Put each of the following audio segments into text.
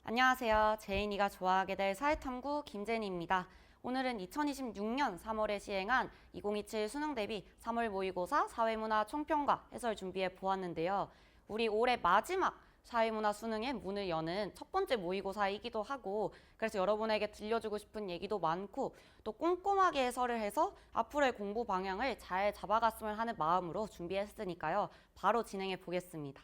안녕하세요. 제인이가 좋아하게 될 사회탐구 김제니입니다. 오늘은 2026년 3월에 시행한 2027 수능 대비 3월 모의고사 사회문화 총평과 해설 준비해 보았는데요. 우리 올해 마지막 사회문화 수능의 문을 여는 첫 번째 모의고사이기도 하고, 그래서 여러분에게 들려주고 싶은 얘기도 많고 또 꼼꼼하게 해설을 해서 앞으로의 공부 방향을 잘 잡아갔으면 하는 마음으로 준비했으니까요. 바로 진행해 보겠습니다.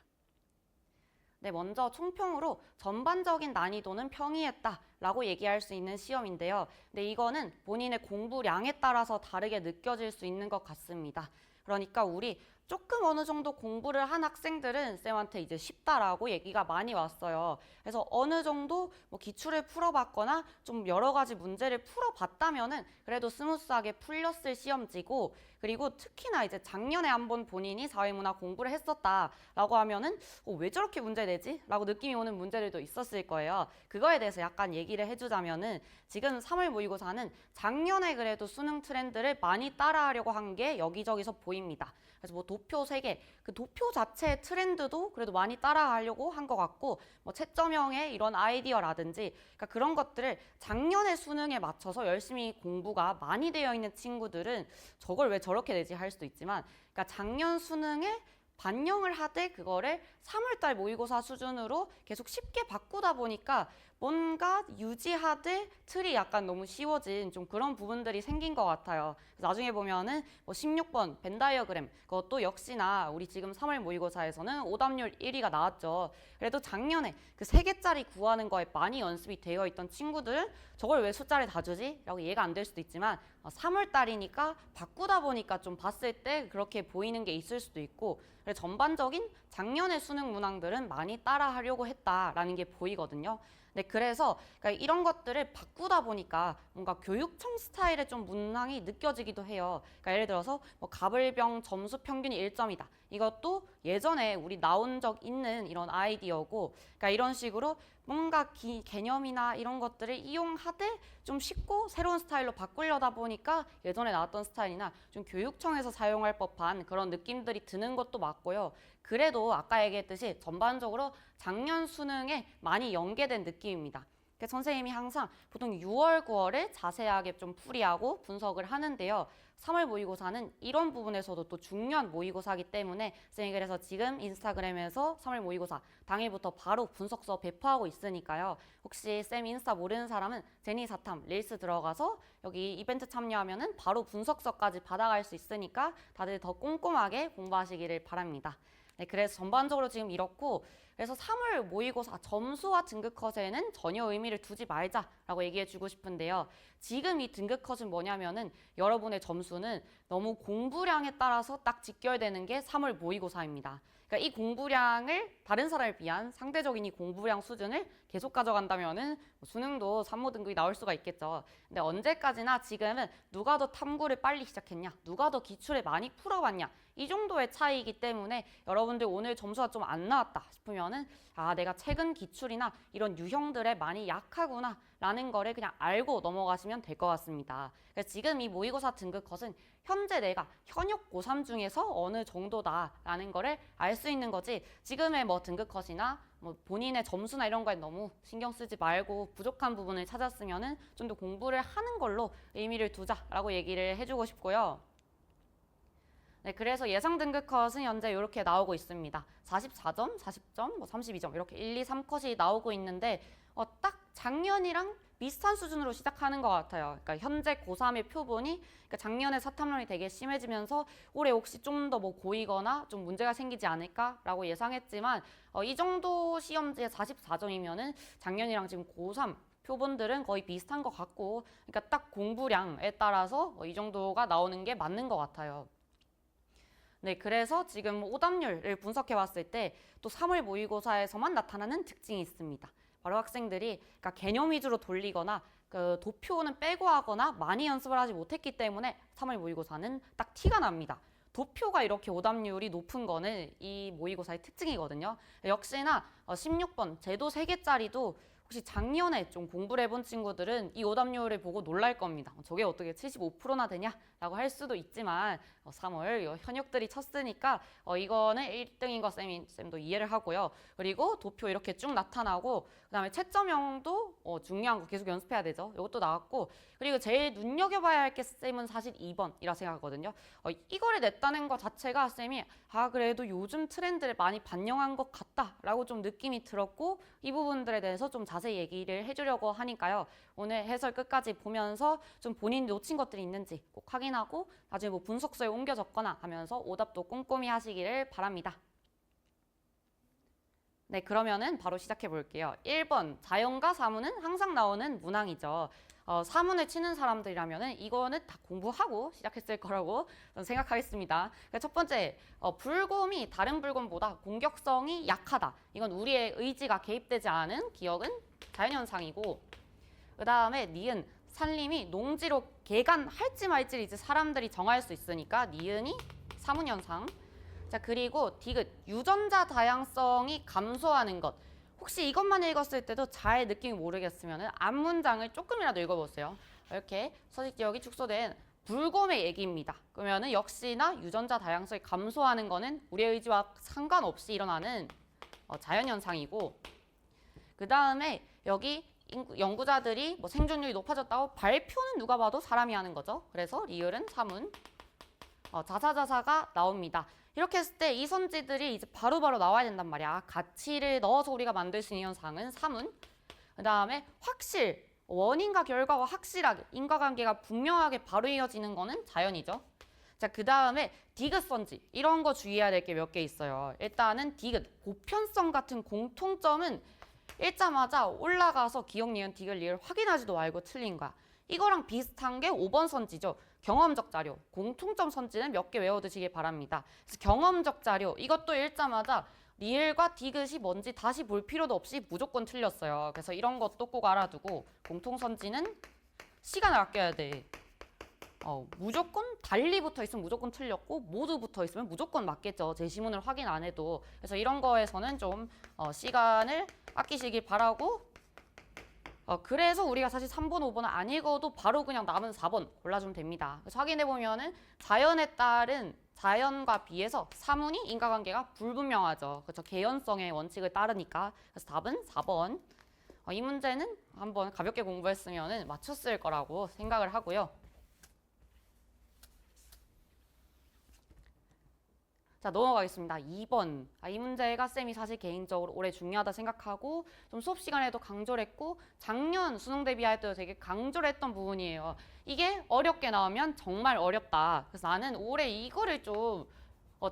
네, 먼저 총평으로 전반적인 난이도는 평이했다라고 얘기할 수 있는 시험인데요. 근데 이거는 본인의 공부량에 따라서 다르게 느껴질 수 있는 것 같습니다. 그러니까 우리 조금 어느 정도 공부를 한 학생들은 쌤한테 이제 쉽다라고 얘기가 많이 왔어요. 그래서 어느 정도 기출을 풀어봤거나 좀 여러 가지 문제를 풀어봤다면은 그래도 스무스하게 풀렸을 시험지고, 그리고 특히나 이제 작년에 한번 본인이 사회문화 공부를 했었다라고 하면은 왜 저렇게 문제 내지? 라고 느낌이 오는 문제들도 있었을 거예요. 그거에 대해서 약간 얘기를 해주자면은 지금 3월 모의고사는 작년에 그래도 수능 트렌드를 많이 따라하려고 한 게 여기저기서 보입니다. 그래서 도표 3개, 그 도표 자체의 트렌드도 그래도 많이 따라가려고 한 것 같고, 채점형의 이런 아이디어라든지, 그러니까 그런 것들을 작년에 수능에 맞춰서 열심히 공부가 많이 되어 있는 친구들은 저걸 왜 저렇게 내지 할 수도 있지만, 그러니까 작년 수능에 반영을 하되 그거를 3월달 모의고사 수준으로 계속 쉽게 바꾸다 보니까 뭔가 유지하되 틀이 약간 너무 쉬워진 좀 그런 부분들이 생긴 것 같아요. 그래서 나중에 보면은 16번 벤 다이어그램, 그것도 역시나 우리 지금 3월 모의고사에서는 오답률 1위가 나왔죠. 그래도 작년에 그 3개짜리 구하는 거에 많이 연습이 되어 있던 친구들은 저걸 왜 숫자를 다 주지? 라고 이해가 안 될 수도 있지만 3월달이니까 바꾸다 보니까 좀 봤을 때 그렇게 보이는 게 있을 수도 있고, 전반적인 작년의 수능 문항들은 많이 따라하려고 했다라는 게 보이거든요. 네, 그래서 그러니까 이런 것들을 바꾸다 보니까 뭔가 교육청 스타일의 좀 문항이 느껴지기도 해요. 그러니까 예를 들어서 가불병 점수 평균이 1점이다. 이것도 예전에 우리 나온 적 있는 이런 아이디어고, 그러니까 이런 식으로 뭔가 개념이나 이런 것들을 이용하되 좀 쉽고 새로운 스타일로 바꾸려다 보니까 예전에 나왔던 스타일이나 좀 교육청에서 사용할 법한 그런 느낌들이 드는 것도 맞고요. 그래도 아까 얘기했듯이 전반적으로 작년 수능에 많이 연계된 느낌입니다. 선생님이 항상 보통 6월, 9월에 자세하게 좀 풀이하고 분석을 하는데요. 3월 모의고사는 이런 부분에서도 또 중요한 모의고사이기 때문에 쌤이 그래서 지금 인스타그램에서 3월 모의고사 당일부터 바로 분석서 배포하고 있으니까요. 혹시 쌤 인스타 모르는 사람은 제니사탐 릴스 들어가서 여기 이벤트 참여하면은 바로 분석서까지 받아갈 수 있으니까 다들 더 꼼꼼하게 공부하시기를 바랍니다. 네, 그래서 전반적으로 지금 이렇고, 그래서 3월 모의고사 점수와 등급컷에는 전혀 의미를 두지 말자라고 얘기해 주고 싶은데요. 지금 이 등급컷은 뭐냐면은 여러분의 점수는 너무 공부량에 따라서 딱 직결되는 게 3월 모의고사입니다. 그러니까 이 공부량을 다른 사람을 비한 상대적인 이 공부량 수준을 계속 가져간다면은 수능도 3모 등급이 나올 수가 있겠죠. 근데 언제까지나 지금은 누가 더 탐구를 빨리 시작했냐, 누가 더 기출을 많이 풀어봤냐, 이 정도의 차이이기 때문에 여러분들 오늘 점수가 좀 안 나왔다 싶으면은 내가 최근 기출이나 이런 유형들에 많이 약하구나 라는 거를 그냥 알고 넘어가시면 될 것 같습니다. 그래서 지금 이 모의고사 등급컷은 현재 내가 현역 고3 중에서 어느 정도다라는 거를 알 수 있는 거지, 지금의 등급컷이나 본인의 점수나 이런 거에 너무 신경 쓰지 말고 부족한 부분을 찾았으면은 좀 더 공부를 하는 걸로 의미를 두자라고 얘기를 해주고 싶고요. 네, 그래서 예상 등급컷은 현재 이렇게 나오고 있습니다. 44점, 40점, 32점 이렇게 1, 2, 3컷이 나오고 있는데 딱 작년이랑 비슷한 수준으로 시작하는 것 같아요. 그러니까 현재 고3의 표본이, 그러니까 작년에 사탐론이 되게 심해지면서 올해 혹시 좀 더 고이거나 좀 문제가 생기지 않을까라고 예상했지만 이 정도 시험지에 44점이면은 작년이랑 지금 고3 표본들은 거의 비슷한 것 같고, 그러니까 딱 공부량에 따라서 이 정도가 나오는 게 맞는 것 같아요. 네, 그래서 지금 오답률을 분석해 봤을 때 또 3월 모의고사에서만 나타나는 특징이 있습니다. 바로 학생들이 그러니까 개념 위주로 돌리거나 그 도표는 빼고 하거나 많이 연습을 하지 못했기 때문에 3월 모의고사는 딱 티가 납니다. 도표가 이렇게 오답률이 높은 거는 이 모의고사의 특징이거든요. 역시나 16번 제도 3개짜리도 혹시 작년에 좀 공부를 해본 친구들은 이 오답률을 보고 놀랄 겁니다. 저게 어떻게 75%나 되냐라고 할 수도 있지만 3월 현역들이 쳤으니까 이거는 1등인 거 쌤도 이해를 하고요. 그리고 도표 이렇게 쭉 나타나고 그다음에 채점형도 중요한 거 계속 연습해야 되죠. 이것도 나왔고 그리고 제일 눈여겨봐야 할 게 쌤은 사실 2번이라 생각하거든요. 이거를 냈다는 것 자체가 쌤이 그래도 요즘 트렌드를 많이 반영한 것 같다라고 좀 느낌이 들었고 이 부분들에 대해서 좀 자세히 얘기를 해주려고 하니까요. 오늘 해설 끝까지 보면서 좀 본인이 놓친 것들이 있는지 꼭 확인하고 나중에 뭐 분석서에 옮겨 적거나 하면서 오답도 꼼꼼히 하시기를 바랍니다. 네, 그러면은 바로 시작해 볼게요. 1번, 자연과 사문은 항상 나오는 문항이죠. 사문을 치는 사람들이라면은 이거는 다 공부하고 시작했을 거라고 저는 생각하겠습니다. 첫 번째, 불곰이 다른 불곰보다 공격성이 약하다. 이건 우리의 의지가 개입되지 않은 기억은 자연현상이고, 그 다음에 니은, 산림이 농지로 개간할지 말지 이제 사람들이 정할 수 있으니까 니은이 사문현상. 자, 그리고 디귿, 유전자 다양성이 감소하는 것. 혹시 이것만 읽었을 때도 잘 느낌이 모르겠으면 앞문장을 조금이라도 읽어보세요. 이렇게 서식지역이 축소된 불곰의 얘기입니다. 그러면 역시나 유전자 다양성이 감소하는 거는 우리의 의지와 상관없이 일어나는 자연현상이고, 그 다음에 여기 연구자들이 뭐 생존율이 높아졌다고 발표는 누가 봐도 사람이 하는 거죠. 그래서 리을은 사문, 자사자사가 나옵니다. 이렇게 했을 때 이 선지들이 이제 바로바로 나와야 된단 말이야. 가치를 넣어서 우리가 만들 수 있는 현상은 사문. 그 다음에 확실, 원인과 결과가 확실하게 인과관계가 분명하게 바로 이어지는 거는 자연이죠. 자, 그 다음에 디귿 선지. 이런 거 주의해야 될 게 몇 개 있어요. 일단은 디귿, 보편성 같은 공통점은 읽자마자 올라가서 기억, 니은, 디귿, 리을 확인하지도 말고 틀린 거야. 이거랑 비슷한 게 5번 선지죠. 경험적 자료, 공통점 선지는 몇 개 외워두시기 바랍니다. 그래서 경험적 자료, 이것도 읽자마자 리을과 디귿이 뭔지 다시 볼 필요도 없이 무조건 틀렸어요. 그래서 이런 것도 꼭 알아두고 공통 선지는 시간을 아껴야 돼. 무조건 달리 붙어 있으면 무조건 틀렸고 모두 붙어 있으면 무조건 맞겠죠. 제시문을 확인 안 해도. 그래서 이런 거에서는 좀 시간을 아끼시길 바라고 그래서 우리가 사실 3번, 5번을 안 읽어도 바로 그냥 남은 4번 골라주면 됩니다. 그래서 확인해보면은 자연에 따른 자연과 비해서 사문이 인과관계가 불분명하죠. 그렇죠. 개연성의 원칙을 따르니까. 그래서 답은 4번. 이 문제는 한번 가볍게 공부했으면 맞췄을 거라고 생각을 하고요. 자, 넘어가겠습니다. 2번. 이 문제가 쌤이 사실 개인적으로 올해 중요하다 생각하고 좀 수업 시간에도 강조를 했고 작년 수능 대비할 때도 되게 강조를 했던 부분이에요. 이게 어렵게 나오면 정말 어렵다. 그래서 나는 올해 이거를 좀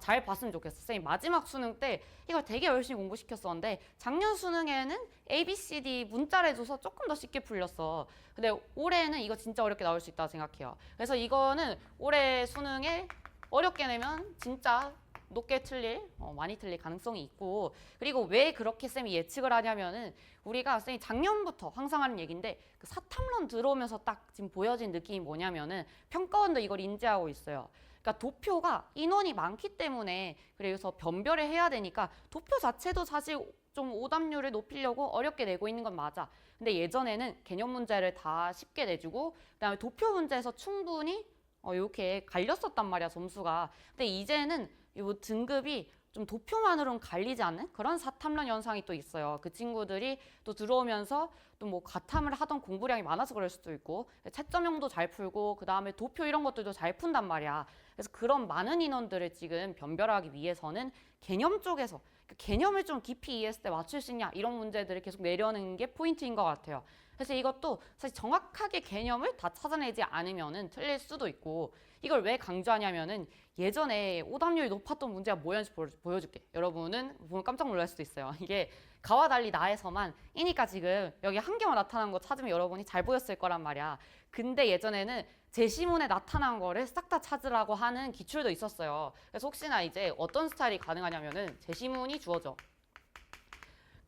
잘 봤으면 좋겠어. 쌤이 마지막 수능 때 이걸 되게 열심히 공부시켰었는데 작년 수능에는 A, B, C, D 문자를 해줘서 조금 더 쉽게 풀렸어. 근데 올해는 이거 진짜 어렵게 나올 수 있다고 생각해요. 그래서 이거는 올해 수능에 어렵게 내면 진짜 높게 틀릴, 많이 틀릴 가능성이 있고 그리고 왜 그렇게 쌤이 예측을 하냐면은 우리가 쌤이 작년부터 항상 하는 얘기인데 그 사탐론 들어오면서 딱 지금 보여진 느낌이 뭐냐면은 평가원도 이걸 인지하고 있어요. 그러니까 도표가 인원이 많기 때문에 그래서 변별을 해야 되니까 도표 자체도 사실 좀 오답률을 높이려고 어렵게 내고 있는 건 맞아. 근데 예전에는 개념 문제를 다 쉽게 내주고 그다음에 도표 문제에서 충분히 이렇게 갈렸었단 말이야 점수가. 근데 이제는 이 등급이 좀 도표만으로는 갈리지 않는 그런 사탐론 현상이 또 있어요. 그 친구들이 또 들어오면서 또 뭐 가탐을 하던 공부량이 많아서 그럴 수도 있고 채점형도 잘 풀고 그 다음에 도표 이런 것들도 잘 푼단 말이야. 그래서 그런 많은 인원들을 지금 변별하기 위해서는 개념 쪽에서 개념을 좀 깊이 이해했을 때 맞출 수 있냐 이런 문제들을 계속 내려는 게 포인트인 것 같아요. 그래서 이것도 사실 정확하게 개념을 다 찾아내지 않으면은 틀릴 수도 있고 이걸 왜 강조하냐면은 예전에 오답률이 높았던 문제가 뭐였는지 보여줄게. 여러분은 보면 깜짝 놀랄 수도 있어요. 이게 가와 달리 나에서만 이니까 지금 여기 한 개만 나타난 거 찾으면 여러분이 잘 보였을 거란 말이야. 근데 예전에는 제시문에 나타난 거를 싹 다 찾으라고 하는 기출도 있었어요. 그래서 혹시나 이제 어떤 스타일이 가능하냐면은 제시문이 주어져.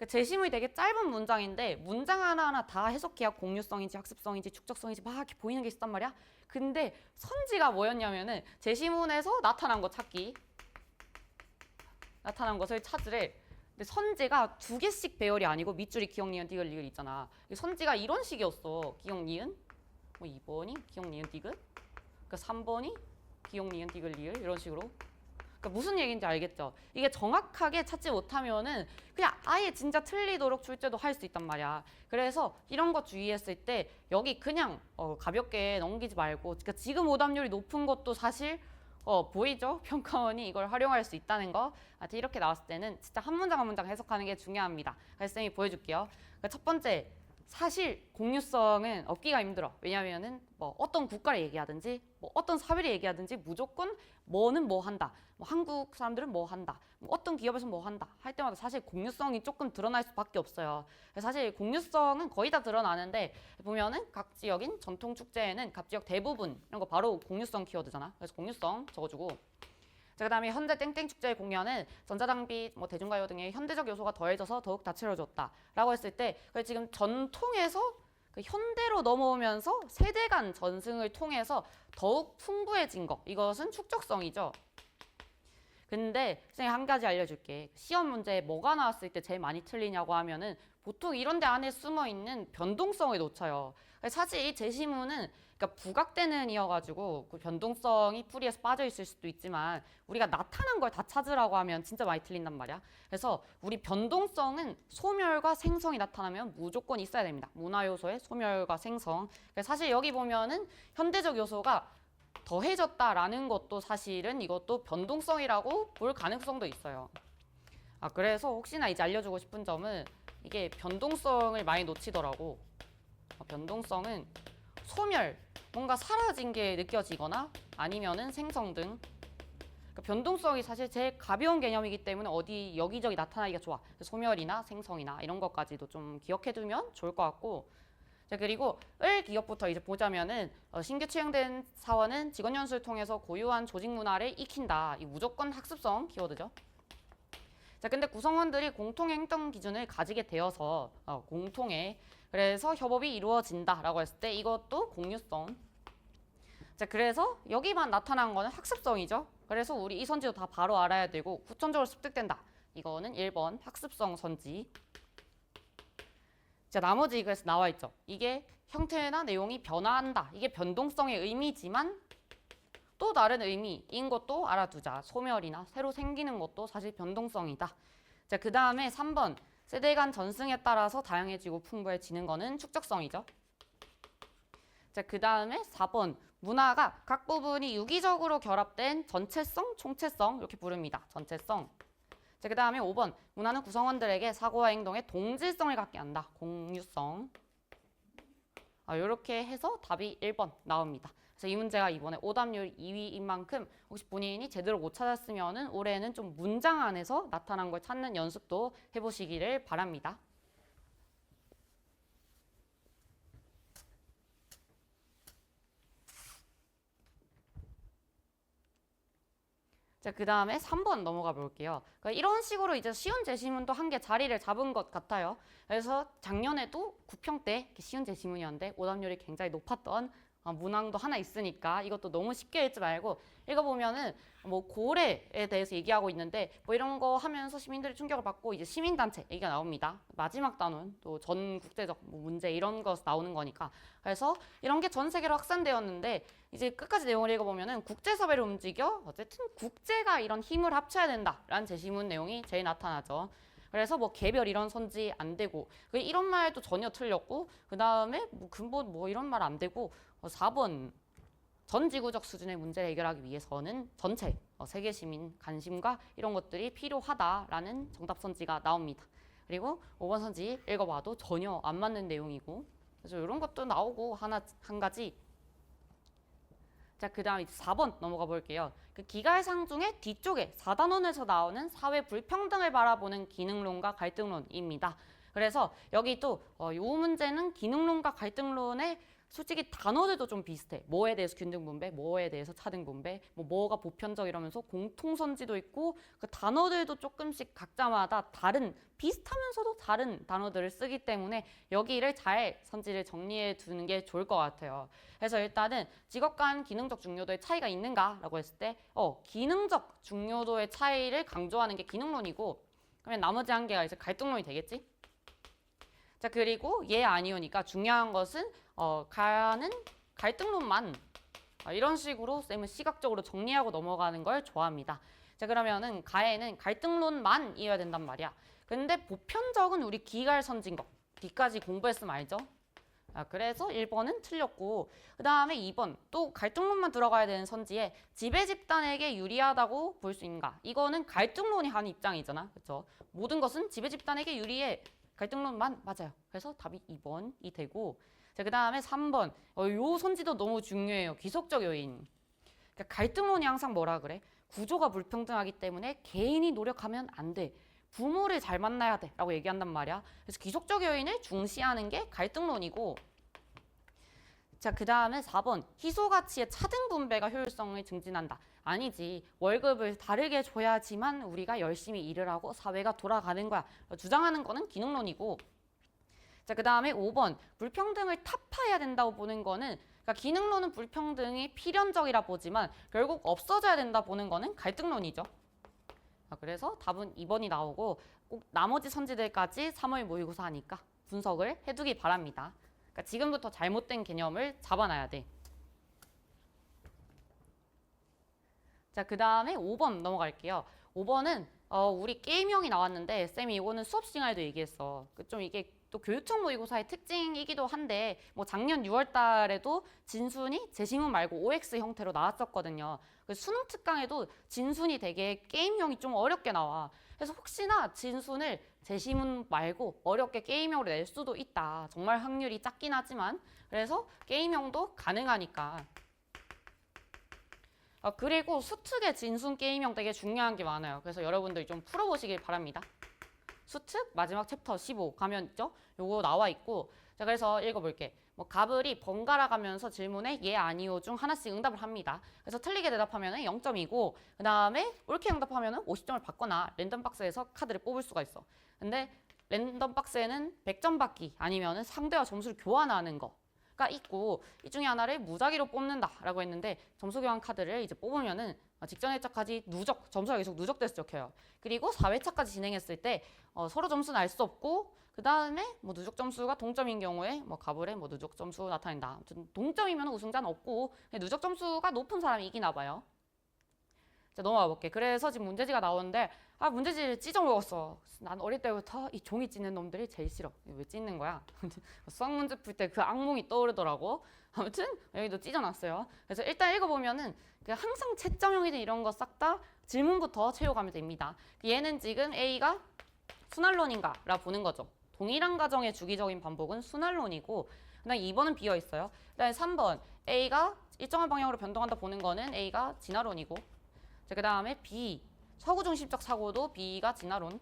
제시문이 되게 짧은 문장인데 문장 하나하나 다 해석해야 공유성인지 학습성인지 축적성인지 막 이렇게 보이는 게 있단 말이야. 근데 선지가 뭐였냐면은 제시문에서 나타난 거 찾기. 나타난 것을 찾으래. 근데 선지가 2개씩 배열이 아니고 밑줄이 기억, 니은, 디귿, 리을 있잖아. 선지가 이런 식이었어. 기억, 니은. 뭐 2번이 기억, 니은, 디귿. 그러니까 3번이 기억, 니은, 디귿, 리을 이런 식으로. 그러니까 무슨 얘기인지 알겠죠? 이게 정확하게 찾지 못하면은 그냥 아예 진짜 틀리도록 출제도 할 수 있단 말이야. 그래서 이런 거 주의했을 때 여기 그냥 가볍게 넘기지 말고, 그러니까 지금 오답률이 높은 것도 사실 보이죠? 평가원이 이걸 활용할 수 있다는 거. 이렇게 나왔을 때는 진짜 한 문장 한 문장 해석하는 게 중요합니다. 그래서 쌤이 보여줄게요. 그러니까 첫 번째, 사실 공유성은 얻기가 힘들어. 왜냐면은 뭐 어떤 국가를 얘기하든지 뭐 어떤 사회를 얘기하든지 무조건 뭐는 뭐 한다. 뭐 한국 사람들은 뭐 한다. 뭐 어떤 기업에서 뭐 한다. 할 때마다 사실 공유성이 조금 드러날 수밖에 없어요. 사실 공유성은 거의 다 드러나는데 보면은 각 지역인 전통 축제에는 각 지역 대부분 이런 거 바로 공유성 키워드잖아. 그래서 공유성 적어주고. 자, 그다음에 현재 땡땡 축제의 공연은 전자장비, 뭐 대중가요 등의 현대적 요소가 더해져서 더욱 다채로워졌다라고 했을 때 지금 전통에서 그 현대로 넘어오면서 세대 간 전승을 통해서 더욱 풍부해진 거. 이것은 축적성이죠. 근데 선생님 한 가지 알려줄게. 시험 문제에 뭐가 나왔을 때 제일 많이 틀리냐고 하면은 보통 이런 데 안에 숨어 있는 변동성을 놓쳐요. 사실 이 제시문은 그러니까 부각되는 이어가지고 그 변동성이 풀이에서 빠져 있을 수도 있지만 우리가 나타난 걸 다 찾으라고 하면 진짜 많이 틀린단 말이야. 그래서 우리 변동성은 소멸과 생성이 나타나면 무조건 있어야 됩니다. 문화 요소의 소멸과 생성. 사실 여기 보면은 현대적 요소가 더해졌다라는 것도 사실은 이것도 변동성이라고 볼 가능성도 있어요. 그래서 혹시나 이제 알려주고 싶은 점은 이게 변동성을 많이 놓치더라고. 변동성은 소멸, 뭔가 사라진 게 느껴지거나 아니면은 생성 등. 그러니까 변동성이 사실 제일 가벼운 개념이기 때문에 어디 여기저기 나타나기가 좋아. 소멸이나 생성이나 이런 것까지도 좀 기억해두면 좋을 것 같고. 자, 그리고 을 기업부터 이제 보자면은 신규 채용된 사원은 직원 연수를 통해서 고유한 조직 문화를 익힌다. 이 무조건 학습성 키워드죠. 자, 근데 구성원들이 공통의 행동 기준을 가지게 되어서 공통의 그래서 협업이 이루어진다라고 했을 때 이것도 공유성. 자, 그래서 여기만 나타난 거는 학습성이죠. 그래서 우리 이 선지도 다 바로 알아야 되고 후천적으로 습득된다. 이거는 1번 학습성 선지. 자, 나머지 그래서 나와 있죠. 이게 형태나 내용이 변화한다. 이게 변동성의 의미지만 또 다른 의미인 것도 알아두자. 소멸이나 새로 생기는 것도 사실 변동성이다. 자, 그 다음에 3번. 세대 간 전승에 따라서 다양해지고 풍부해지는 거는 축적성이죠. 자, 그 다음에 4번. 문화가 각 부분이 유기적으로 결합된 전체성, 총체성 이렇게 부릅니다. 전체성. 자, 그 다음에 5번. 문화는 구성원들에게 사고와 행동에 동질성을 갖게 한다. 공유성. 이렇게 해서 답이 1번 나옵니다. 그래서 이 문제가 이번에 오답률 2위인 만큼 혹시 본인이 제대로 못 찾았으면 올해는 좀 문장 안에서 나타난 걸 찾는 연습도 해보시기를 바랍니다. 자, 그 다음에 3번 넘어가 볼게요. 그러니까 이런 식으로 이제 쉬운 제시문도 한 개 자리를 잡은 것 같아요. 그래서 작년에도 9평 때 쉬운 제시문이었는데 오답률이 굉장히 높았던 문항도 하나 있으니까 이것도 너무 쉽게 읽지 말고 읽어보면은 뭐 고래에 대해서 얘기하고 있는데 뭐 이런 거 하면서 시민들이 충격을 받고 이제 시민단체 얘기가 나옵니다. 마지막 단원 또 전 국제적 문제 이런 거 나오는 거니까. 그래서 이런 게 전 세계로 확산되었는데 이제 끝까지 내용을 읽어보면은 국제사회를 움직여 어쨌든 국제가 이런 힘을 합쳐야 된다라는 제시문 내용이 제일 나타나죠. 그래서 뭐 개별 이런 선지 안 되고 이런 말도 전혀 틀렸고 그 다음에 뭐 근본 뭐 이런 말 안 되고 4번 전 지구적 수준의 문제를 해결하기 위해서는 전체 세계 시민 관심과 이런 것들이 필요하다라는 정답 선지가 나옵니다. 그리고 5번 선지 읽어봐도 전혀 안 맞는 내용이고 그래서 이런 것도 나오고 한 가지. 자, 그 다음 이제 4번 넘어가 볼게요. 그 기갈상 중에 뒤쪽에 4단원에서 나오는 사회 불평등을 바라보는 기능론과 갈등론입니다. 그래서 여기 또 이 문제는 기능론과 갈등론의 솔직히 단어들도 좀 비슷해. 뭐에 대해서 균등 분배, 뭐에 대해서 차등 분배, 뭐가 보편적 이러면서 공통선지도 있고 그 단어들도 조금씩 각자마다 다른 비슷하면서도 다른 단어들을 쓰기 때문에 여기를 잘 선지를 정리해 두는 게 좋을 것 같아요. 그래서 일단은 직업 간 기능적 중요도의 차이가 있는가라고 했을 때 기능적 중요도의 차이를 강조하는 게 기능론이고 그러면 나머지 한 개가 이제 갈등론이 되겠지? 자, 그리고 얘 아니오니까 중요한 것은 가는 갈등론만 이런 식으로 쌤은 시각적으로 정리하고 넘어가는 걸 좋아합니다. 자, 그러면은 가에는 갈등론만 이어야 된단 말이야. 근데 보편적은 우리 기갈선진 거. 뒤까지 공부했으면 알죠? 그래서 1번은 틀렸고 그 다음에 2번 또 갈등론만 들어가야 되는 선지에 지배 집단에게 유리하다고 볼 수 있는가? 이거는 갈등론이 하는 입장이잖아. 그렇죠? 모든 것은 지배 집단에게 유리해. 갈등론만 맞아요. 그래서 답이 2번이 되고 자, 그 다음에 3번 요 선지도 너무 중요해요. 귀속적 요인. 그러니까 갈등론이 항상 뭐라 그래? 구조가 불평등하기 때문에 개인이 노력하면 안 돼. 부모를 잘 만나야 돼 라고 얘기한단 말이야. 그래서 귀속적 요인을 중시하는 게 갈등론이고 자, 그 다음에 4번 희소가치의 차등 분배가 효율성을 증진한다. 아니지. 월급을 다르게 줘야지만 우리가 열심히 일을 하고 사회가 돌아가는 거야. 주장하는 거는 기능론이고 자, 그 다음에 5번 불평등을 타파해야 된다고 보는 거는 그러니까 기능론은 불평등이 필연적이라 보지만 결국 없어져야 된다 보는 거는 갈등론이죠. 그래서 답은 2번이 나오고 꼭 나머지 선지들까지 3월 모의고사 하니까 분석을 해두기 바랍니다. 그러니까 지금부터 잘못된 개념을 잡아놔야 돼. 자, 그 다음에 5번 넘어갈게요. 5번은 우리 게임형이 나왔는데 쌤이 이거는 수업 시간에도 얘기했어. 좀 이게 또 교육청 모의고사의 특징이기도 한데 뭐 작년 6월 달에도 진순이 제시문 말고 OX 형태로 나왔었거든요. 수능 특강에도 진순이 되게 게임형이 좀 어렵게 나와. 그래서 혹시나 진순을 제시문 말고 어렵게 게임형으로 낼 수도 있다. 정말 확률이 작긴 하지만 그래서 게임형도 가능하니까. 그리고 수특의 진순 게임형 되게 중요한 게 많아요. 그래서 여러분들 좀 풀어보시길 바랍니다. 수특 마지막 챕터 15 가면 있죠? 요거 나와 있고 자, 그래서 읽어볼게. 뭐 가블이 번갈아 가면서 질문에 예, 아니요 중 하나씩 응답을 합니다. 그래서 틀리게 대답하면 0점이고 그 다음에 옳게 응답하면 50점을 받거나 랜덤 박스에서 카드를 뽑을 수가 있어. 근데 랜덤 박스에는 100점 받기 아니면 상대와 점수를 교환하는 거가 있고 이 중에 하나를 무작위로 뽑는다라고 했는데 점수 교환 카드를 이제 뽑으면은 직전 회차까지 점수가 계속 누적돼서 적혀요. 그리고 4회차까지 진행했을 때 서로 점수는 알 수 없고 그 다음에 뭐 누적 점수가 동점인 경우에 뭐 가불에 뭐 누적 점수 나타낸다. 아무튼 동점이면 우승자는 없고 누적 점수가 높은 사람이 이기나 봐요. 자, 넘어가 볼게. 그래서 지금 문제지가 나오는데 문제지를 찢어 먹었어. 난 어릴 때부터 이 종이 찢는 놈들이 제일 싫어. 왜 찢는 거야? 수학 문제 풀 때 그 악몽이 떠오르더라고. 아무튼 여기도 찢어놨어요. 그래서 일단 읽어보면은 항상 채점형이든 이런 거 싹 다 질문부터 채워가면 됩니다. 얘는 지금 A가 순환론인가 라 보는 거죠. 동일한 가정의 주기적인 반복은 순환론이고 그다음 2번은 비어 있어요. 그다음에 3번 A가 일정한 방향으로 변동한다 보는 거는 A가 진화론이고 그 다음에 B 서구중심적 사고도 B가 진화론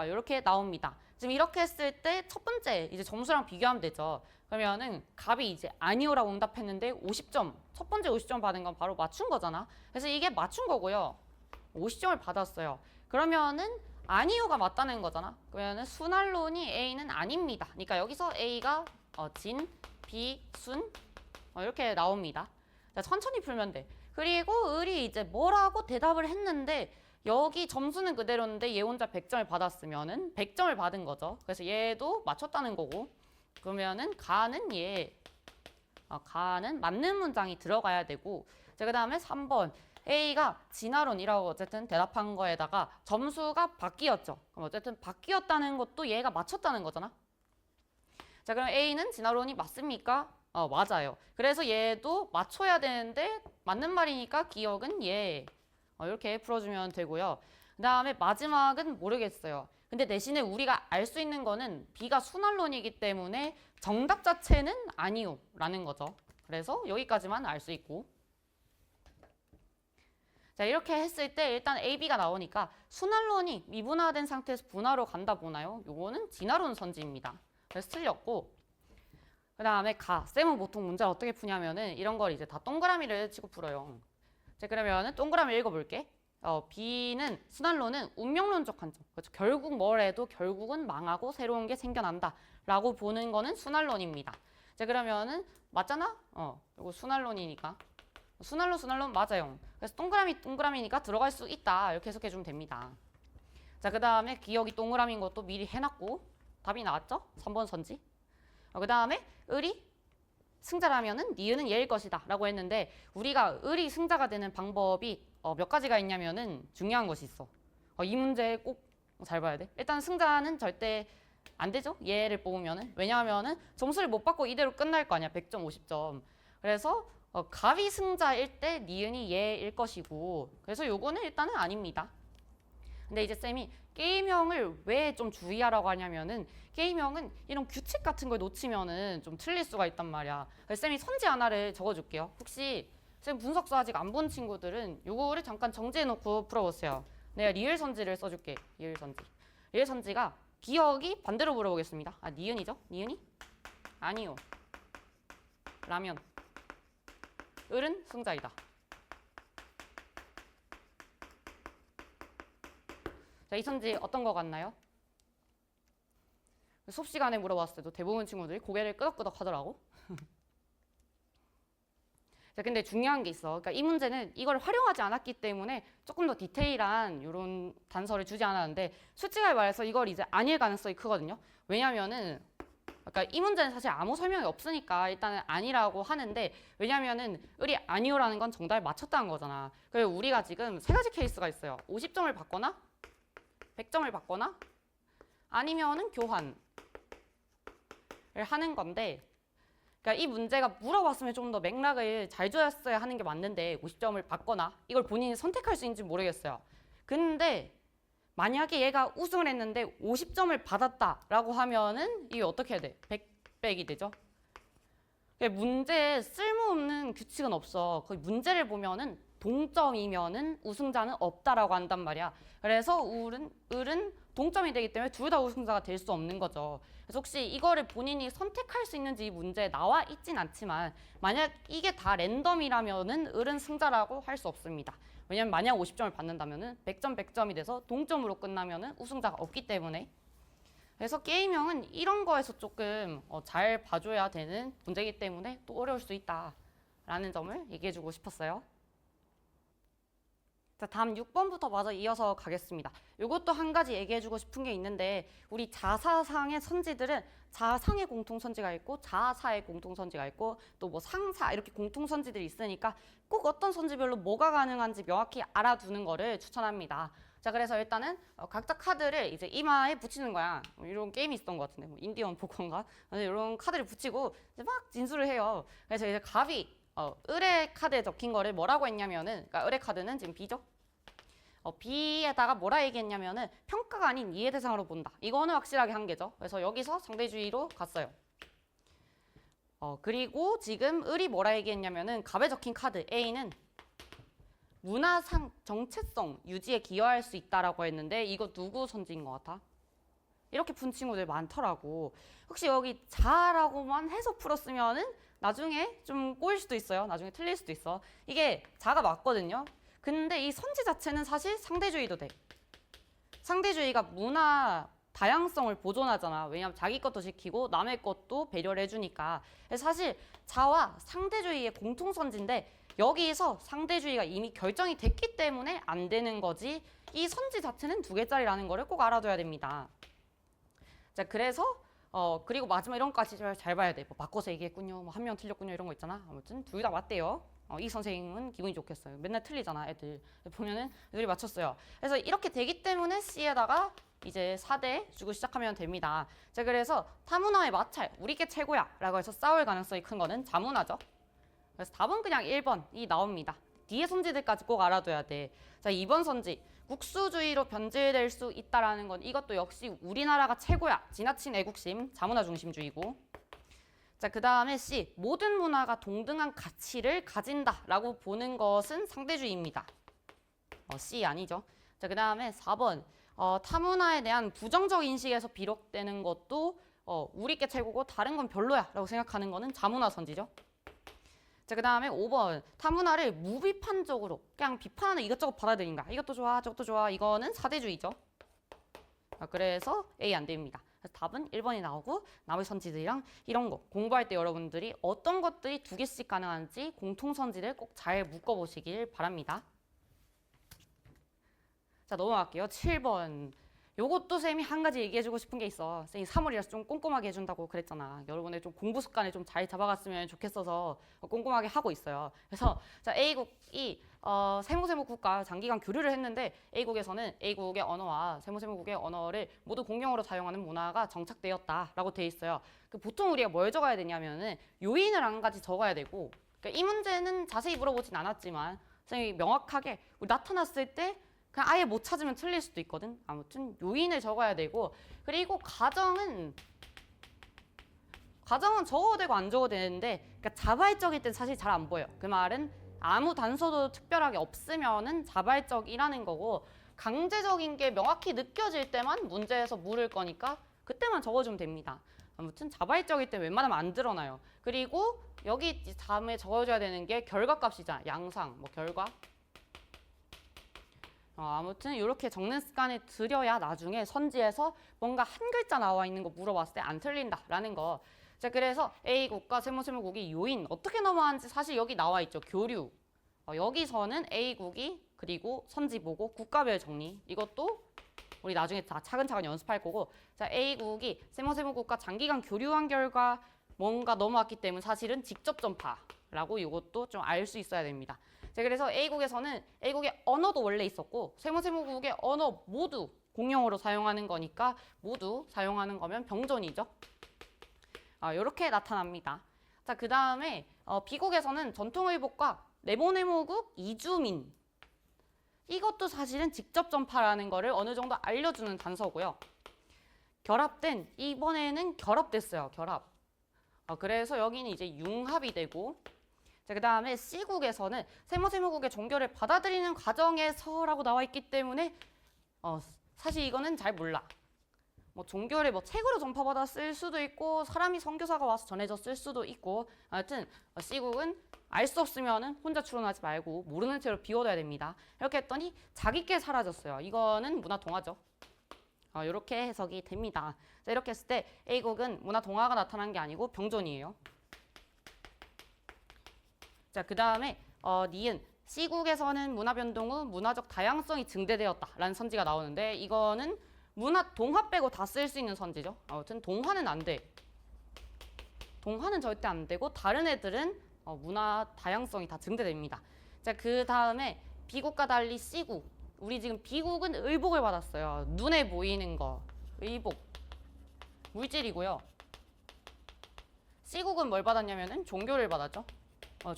이렇게 나옵니다. 지금 이렇게 했을 때 첫 번째 이제 점수랑 비교하면 되죠. 그러면은 갑이 이제 아니오라고 응답했는데 50점 첫 번째 50점 받은 건 바로 맞춘 거잖아. 그래서 이게 맞춘 거고요. 50점을 받았어요. 그러면은 아니오가 맞다는 거잖아. 그러면은 순환론이 A는 아닙니다. 그러니까 여기서 A가 진, B, 순 이렇게 나옵니다. 자, 천천히 풀면 돼. 그리고 을이 이제 뭐라고 대답을 했는데 여기 점수는 그대로인데 얘 혼자 100점을 받았으면은 100점을 받은 거죠. 그래서 얘도 맞췄다는 거고 그러면은 가는 가는 맞는 문장이 들어가야 되고 자, 그 다음에 3번 A가 진화론이라고 어쨌든 대답한 거에다가 점수가 바뀌었죠. 그럼 어쨌든 바뀌었다는 것도 얘가 맞췄다는 거잖아. 자, 그럼 A는 진화론이 맞습니까? 맞아요. 그래서 얘도 맞춰야 되는데 맞는 말이니까 기억은 얘. 이렇게 풀어주면 되고요. 그 다음에 마지막은 모르겠어요. 근데 대신에 우리가 알 수 있는 거는 B가 순환론이기 때문에 정답 자체는 아니요 라는 거죠. 그래서 여기까지만 알 수 있고 자, 이렇게 했을 때 일단 A, B가 나오니까 순환론이 미분화된 상태에서 분화로 간다 보나요? 요거는 진화론 선지입니다. 그래서 틀렸고 그 다음에 쌤은 보통 문제를 어떻게 푸냐면은 이런 걸 이제 다 동그라미를 치고 풀어요. 자, 그러면은 동그라미 읽어볼게. B는 순환론은 운명론적 관점. 그렇죠. 결국 뭘 해도 결국은 망하고 새로운 게 생겨난다. 라고 보는 거는 순환론입니다. 자, 그러면은 맞잖아? 이거 순환론이니까. 순환론 맞아요. 그래서 동그라미니까 들어갈 수 있다. 이렇게 해석해주면 됩니다. 자, 그 다음에 기억이 동그라미인 것도 미리 해놨고 답이 나왔죠? 3번 선지. 그 다음에 을이 승자라면은 니은은 얘일 것이다 라고 했는데 우리가 을이 승자가 되는 방법이 몇 가지가 있냐면은 중요한 것이 있어. 이 문제 꼭 잘 봐야 돼. 일단 승자는 절대 안 되죠. 얘를 뽑으면은. 왜냐하면은 점수를 못 받고 이대로 끝날 거 아니야. 100점, 50점. 그래서 갑이 승자일 때 니은이 얘일 것이고 그래서 요거는 일단은 아닙니다. 근데 이제 쌤이 게임형을 왜 좀 주의하라고 하냐면은 게임형은 이런 규칙 같은 걸 놓치면은 좀 틀릴 수가 있단 말이야. 그래서 쌤이 선지 하나를 적어줄게요. 혹시 쌤 분석서 아직 안 본 친구들은 요거를 잠깐 정지해놓고 풀어보세요. 내가 리을 선지를 써줄게. 리을 선지. 리을 선지가 기억이 반대로 물어보겠습니다. 니은이죠? 니은이? 아니요. 라면. 을은 승자이다. 자, 이 선지 어떤 거 같나요? 수업 시간에 물어봤을 때도 대부분 친구들이 고개를 끄덕끄덕 하더라고. 자, 근데 중요한 게 있어. 그러니까 이 문제는 이걸 활용하지 않았기 때문에 조금 더 디테일한 이런 단서를 주지 않았는데 솔직하게 말해서 이걸 이제 아닐 가능성이 크거든요. 왜냐면은 그러니까 이 문제는 사실 아무 설명이 없으니까 일단은 아니라고 하는데 왜냐면은 을이 아니오라는 건 정답을 맞췄다는 거잖아. 그리고 우리가 지금 세 가지 케이스가 있어요. 50점을 받거나 100점을 받거나 아니면은 교환을 하는 건데 그러니까 이 문제가 물어봤으면 좀 더 맥락을 잘 줬어야 하는 게 맞는데 50점을 받거나 이걸 본인이 선택할 수 있는지 모르겠어요. 근데 만약에 얘가 우승을 했는데 50점을 받았다라고 하면은 이게 어떻게 해야 돼? 100백이 되죠? 문제에 쓸모없는 규칙은 없어. 그 문제를 보면은 동점이면은 우승자는 없다라고 한단 말이야. 그래서 을은 동점이 되기 때문에 둘 다 우승자가 될 수 없는 거죠. 그래서 혹시 이거를 본인이 선택할 수 있는지 이 문제에 나와 있진 않지만 만약 이게 다 랜덤이라면은 을은 승자라고 할 수 없습니다. 왜냐면 만약 50점을 받는다면은 100점 100점이 돼서 동점으로 끝나면은 우승자가 없기 때문에. 그래서 게임형은 이런 거에서 조금 잘 봐줘야 되는 문제이기 때문에 또 어려울 수 있다라는 점을 얘기해주고 싶었어요. 자, 다음 6번부터 마저 이어서 가겠습니다. 이것도 한 가지 얘기해주고 싶은 게 있는데 우리 자사상의 선지들은 자상의 공통선지가 있고 자사의 공통선지가 있고 또 뭐 상사 이렇게 공통선지들이 있으니까 꼭 어떤 선지별로 뭐가 가능한지 명확히 알아두는 거를 추천합니다. 자, 그래서 일단은 각자 카드를 이제 이마에 붙이는 거야. 이런 게임이 있었던 것 같은데 뭐 인디언 포커인가? 이런 카드를 붙이고 이제 막 진술을 해요. 그래서 이제 갑이 을의 카드에 적힌 거를 뭐라고 했냐면은 그러니까 을의 카드는 지금 B죠? B에다가 뭐라 얘기했냐면은 평가가 아닌 이해 대상으로 본다. 이거는 확실하게 한 개죠. 그래서 여기서 상대주의로 갔어요. 그리고 지금 을이 뭐라 얘기했냐면은 갑에 적힌 카드 A는 문화상 정체성 유지에 기여할 수 있다라고 했는데 이거 누구 선지인 것 같아? 이렇게 푼 친구들 많더라고. 혹시 여기 자라고만 해서 풀었으면은 나중에 좀 꼬일 수도 있어요. 나중에 틀릴 수도 있어. 이게 자가 맞거든요. 근데 이 선지 자체는 사실 상대주의도 돼. 상대주의가 문화 다양성을 보존하잖아. 왜냐하면 자기 것도 지키고 남의 것도 배려를 해주니까. 사실 자와 상대주의의 공통선지인데 여기서 상대주의가 이미 결정이 됐기 때문에 안 되는 거지 이 선지 자체는 2개짜리라는 거를 꼭 알아둬야 됩니다. 자, 그래서 그리고 마지막 이런 거까지 잘 봐야 돼. 뭐 바꿔서 얘기했군요. 뭐 한 명 틀렸군요. 이런 거 있잖아. 아무튼 둘 다 맞대요. 이 선생님은 기분이 좋겠어요. 맨날 틀리잖아, 애들. 보면은 애들이 맞췄어요. 그래서 이렇게 되기 때문에 C에다가 이제 4대 주고 시작하면 됩니다. 자, 그래서 타문화의 마찰, 우리 게 최고야 라고 해서 싸울 가능성이 큰 거는 자문화죠. 그래서 답은 그냥 1번이 나옵니다. 뒤에 선지들까지 꼭 알아둬야 돼. 자, 2번 선지. 국수주의로 변질될 수 있다라는 건 이것도 역시 우리나라가 최고야. 지나친 애국심, 자문화 중심주의고. 자, 그 다음에 C. 모든 문화가 동등한 가치를 가진다라고 보는 것은 상대주의입니다. C 아니죠. 자, 그 다음에 4번. 타문화에 대한 부정적 인식에서 비롯되는 것도 우리 게 최고고 다른 건 별로야 라고 생각하는 거는 자문화 선지죠. 자, 그 다음에 5번. 타문화를 무비판적으로 그냥 비판하는 이것저것 받아들인다. 이것도 좋아, 저것도 좋아. 이거는 사대주의죠. 그래서 A 안 됩니다. 그래서 답은 1번이 나오고 나머지 선지들이랑 이런 거 공부할 때 여러분들이 어떤 것들이 2개씩 가능한지 공통선지를 꼭 잘 묶어보시길 바랍니다. 자, 넘어갈게요. 7번. 요것도 쌤이 한 가지 얘기해주고 싶은 게 있어. 쌤이 3월이라서 좀 꼼꼼하게 해준다고 그랬잖아. 여러분의 좀 공부 습관을 좀 잘 잡아갔으면 좋겠어서 꼼꼼하게 하고 있어요. 그래서 자 A국이 세무국과 장기간 교류를 했는데 A국에서는 A국의 언어와 세무국의 언어를 모두 공용어로 사용하는 문화가 정착되었다라고 돼 있어요. 보통 우리가 뭘 적어야 되냐면은 요인을 한 가지 적어야 되고, 그러니까 이 문제는 자세히 물어보진 않았지만 쌤이 명확하게 나타났을 때 그냥 아예 못 찾으면 틀릴 수도 있거든. 아무튼 요인을 적어야 되고, 그리고 가정은 적어도 되고 안 적어도 되는데, 그러니까 자발적일 땐 사실 잘 안 보여. 그 말은 아무 단서도 특별하게 없으면은 자발적이라는 거고, 강제적인 게 명확히 느껴질 때만 문제에서 물을 거니까 그때만 적어주면 됩니다. 아무튼 자발적일 때 웬만하면 안 드러나요. 그리고 여기 다음에 적어줘야 되는 게 결과값이잖아. 양상, 뭐 결과. 아무튼 이렇게 적는 습관을 들여야 나중에 선지에서 뭔가 한 글자 나와 있는 거 물어봤을 때 안 틀린다라는 거. 자, 그래서 A국과 세무국이 요인 어떻게 넘어가는지 사실 여기 나와 있죠. 교류. 여기서는 A국이 그리고 선지 보고 국가별 정리. 이것도 우리 나중에 다 차근차근 연습할 거고. 자, A국이 세무국과 장기간 교류한 결과 뭔가 넘어왔기 때문에 사실은 직접 전파라고 이것도 좀 알 수 있어야 됩니다. 자, 그래서 A국에서는 A국의 언어도 원래 있었고 세무국의 언어 모두 공용어로 사용하는 거니까 모두 사용하는 거면 병존이죠. 이렇게 나타납니다. 자, 그 다음에 B국에서는 전통의복과 네모네모국 이주민, 이것도 사실은 직접 전파라는 거를 어느 정도 알려주는 단서고요. 결합된, 이번에는 결합됐어요. 결합. 그래서 여기는 이제 융합이 되고, 자, 그 다음에 C국에서는 세무국의 종교를 받아들이는 과정에서라고 나와 있기 때문에 사실 이거는 잘 몰라. 뭐 종교를 뭐 책으로 전파받아 쓸 수도 있고 사람이 선교사가 와서 전해져 쓸 수도 있고, 하여튼 C국은 알 수 없으면은 혼자 추론하지 말고 모르는 채로 비워둬야 됩니다. 이렇게 했더니 자기께 사라졌어요. 이거는 문화 동화죠. 이렇게 해석이 됩니다. 자, 이렇게 했을 때 A국은 문화 동화가 나타난 게 아니고 병존이에요. 자, 그 다음에 니은 C국에서는 문화 변동 후 문화적 다양성이 증대되었다라는 선지가 나오는데, 이거는 문화 동화 빼고 다 쓸 수 있는 선지죠. 아무튼 동화는 안 돼. 동화는 절대 안 되고 다른 애들은 문화 다양성이 다 증대됩니다. 자, 그 다음에 B국과 달리 C국. 우리 지금 B국은 의복을 받았어요. 눈에 보이는 거. 의복. 물질이고요. C국은 뭘 받았냐면은 종교를 받았죠.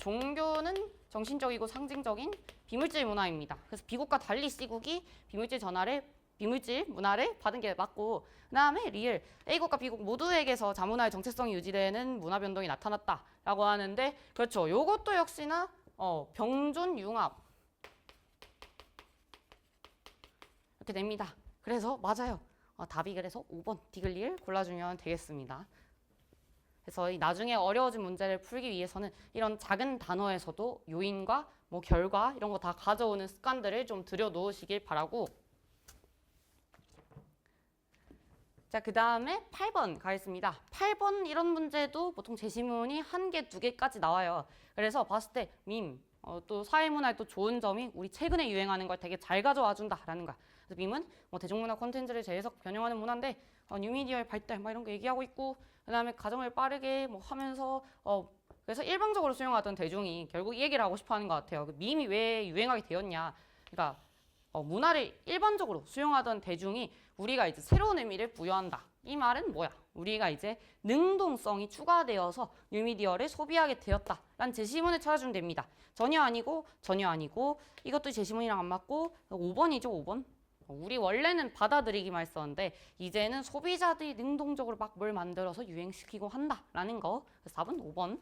종교는 정신적이고 상징적인 비물질 문화입니다. 그래서 B국과 달리 C국이 비물질 문화를 받은 게 맞고, 그 다음에 리을 A국과 B국 모두에게서 자문화의 정체성이 유지되는 문화 변동이 나타났다라고 하는데, 그렇죠. 요것도 역시나 병존 융합 이렇게 됩니다. 그래서 맞아요. 답이 그래서 5번 디글리를 골라주면 되겠습니다. 그래서 나중에 어려워진 문제를 풀기 위해서는 이런 작은 단어에서도 요인과 뭐 결과 이런 거 다 가져오는 습관들을 좀 들여놓으시길 바라고. 자, 그 다음에 8번 가겠습니다. 8번 이런 문제도 보통 제시문이 1개, 2개까지 나와요. 그래서 봤을 때 또 사회문화의 또 좋은 점이 우리 최근에 유행하는 걸 되게 잘 가져와 준다라는 거야. 그래서 밈은 뭐 대중문화 콘텐츠를 재해석 변형하는 문화인데 뉴미디어의 발달 막 이런 거 얘기하고 있고, 그 다음에 가정을 빠르게 뭐 하면서 그래서 일방적으로 수용하던 대중이 결국 이 얘기를 하고 싶어 하는 것 같아요. 그 밈이 왜 유행하게 되었냐. 그러니까 문화를 일반적으로 수용하던 대중이 우리가 이제 새로운 의미를 부여한다. 이 말은 뭐야? 우리가 이제 능동성이 추가되어서 뉴미디어를 소비하게 되었다라는 제시문을 찾아주면 됩니다. 전혀 아니고 이것도 제시문이랑 안 맞고 5번이죠. 5번. 우리 원래는 받아들이기만 했었는데 이제는 소비자들이 능동적으로 막 뭘 만들어서 유행시키고 한다라는 거. 그래서 답은 5번.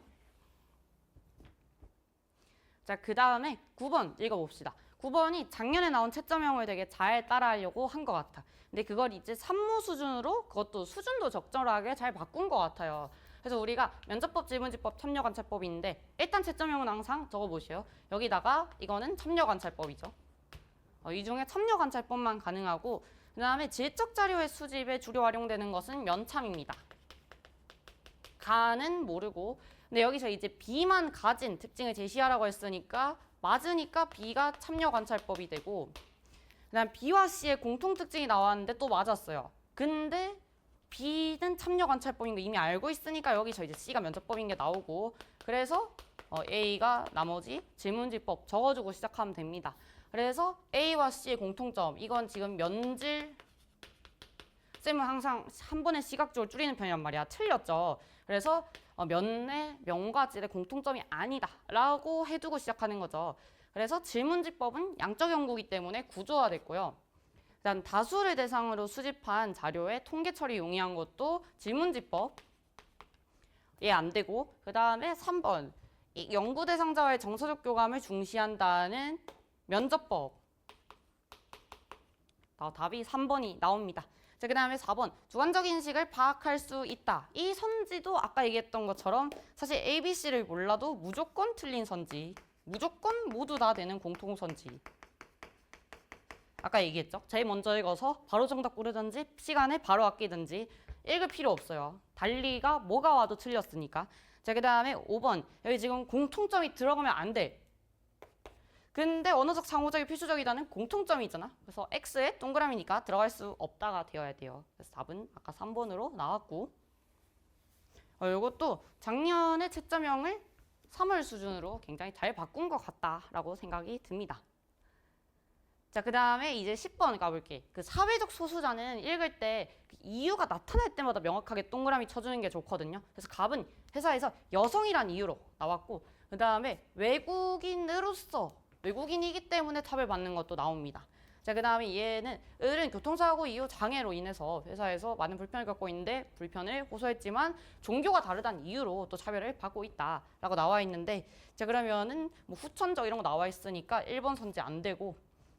자, 그 다음에 9번 읽어봅시다. 9번이 작년에 나온 채점형을 되게 잘 따라하려고 한 것 같아. 근데 그걸 이제 산무 수준으로 그것도 수준도 적절하게 잘 바꾼 것 같아요. 그래서 우리가 면접법, 질문지법, 참여관찰법인데 일단 채점형은 항상 적어보시오. 여기다가 이거는 참여관찰법이죠. 이 중에 참여관찰법만 가능하고, 그 다음에 질적 자료의 수집에 주로 활용되는 것은 면참입니다. 가는 모르고, 근데 여기서 이제 B만 가진 특징을 제시하라고 했으니까 맞으니까 B가 참여관찰법이 되고, 그 그다음 B와 C의 공통 특징이 나왔는데 또 맞았어요. 근데 B는 참여 관찰법인 거 이미 알고 있으니까 여기서 이제 C가 면접법인 게 나오고 그래서 A가 나머지 질문지법 적어주고 시작하면 됩니다. 그래서 A와 C의 공통점 이건 지금 면질 쌤은 항상 한 번에 시각적으로 줄이는 편이란 말이야. 틀렸죠. 그래서 면의 명과 질의 공통점이 아니다 라고 해두고 시작하는 거죠. 그래서 질문지법은 양적 연구이기 때문에 구조화됐고요. 일단 다수를 대상으로 수집한 자료에 통계 처리 용이한 것도 질문지법 안 되고 그 다음에 3번 이 연구 대상자와의 정서적 교감을 중시한다는 면접법 답이 3번이 나옵니다. 자, 그 다음에 4번 주관적 인식을 파악할 수 있다. 이 선지도 아까 얘기했던 것처럼 사실 ABC를 몰라도 무조건 틀린 선지 무조건 모두 다 되는 공통선지 아까 얘기했죠. 제일 먼저 읽어서 바로 정답 고르든지 시간을 바로 아끼든지 읽을 필요 없어요. 달리가 뭐가 와도 틀렸으니까. 자, 그 다음에 5번 여기 지금 공통점이 들어가면 안 돼. 근데 언어적 상호작이 필수적이다는 공통점이 있잖아. 그래서 X에 동그라미니까 들어갈 수 없다가 되어야 돼요. 그래서 답은 아까 3번으로 나왔고 이것도 작년에 채점형을 3월 수준으로 굉장히 잘 바꾼 것 같다라고 생각이 듭니다. 자, 그 다음에 이제 10번 가볼게. 그 사회적 소수자는 읽을 때 이유가 나타날 때마다 명확하게 동그라미 쳐주는 게 좋거든요. 그래서 갑은 회사에서 여성이란 이유로 나왔고 그 다음에 외국인이기 때문에 탑을 받는 것도 나옵니다. 자, 그 다음에 얘는 을은 교통사고 이후 장애로 인해서 회사에서 많은 불편을 겪고 있는데 불편을 호소했지만 종교가 다르다는 이유로 또 차별을 받고 있다라고 나와 있는데 자, 그러면은 뭐 후천적 이런 거 나와 있으니까 1번 선지 안 되고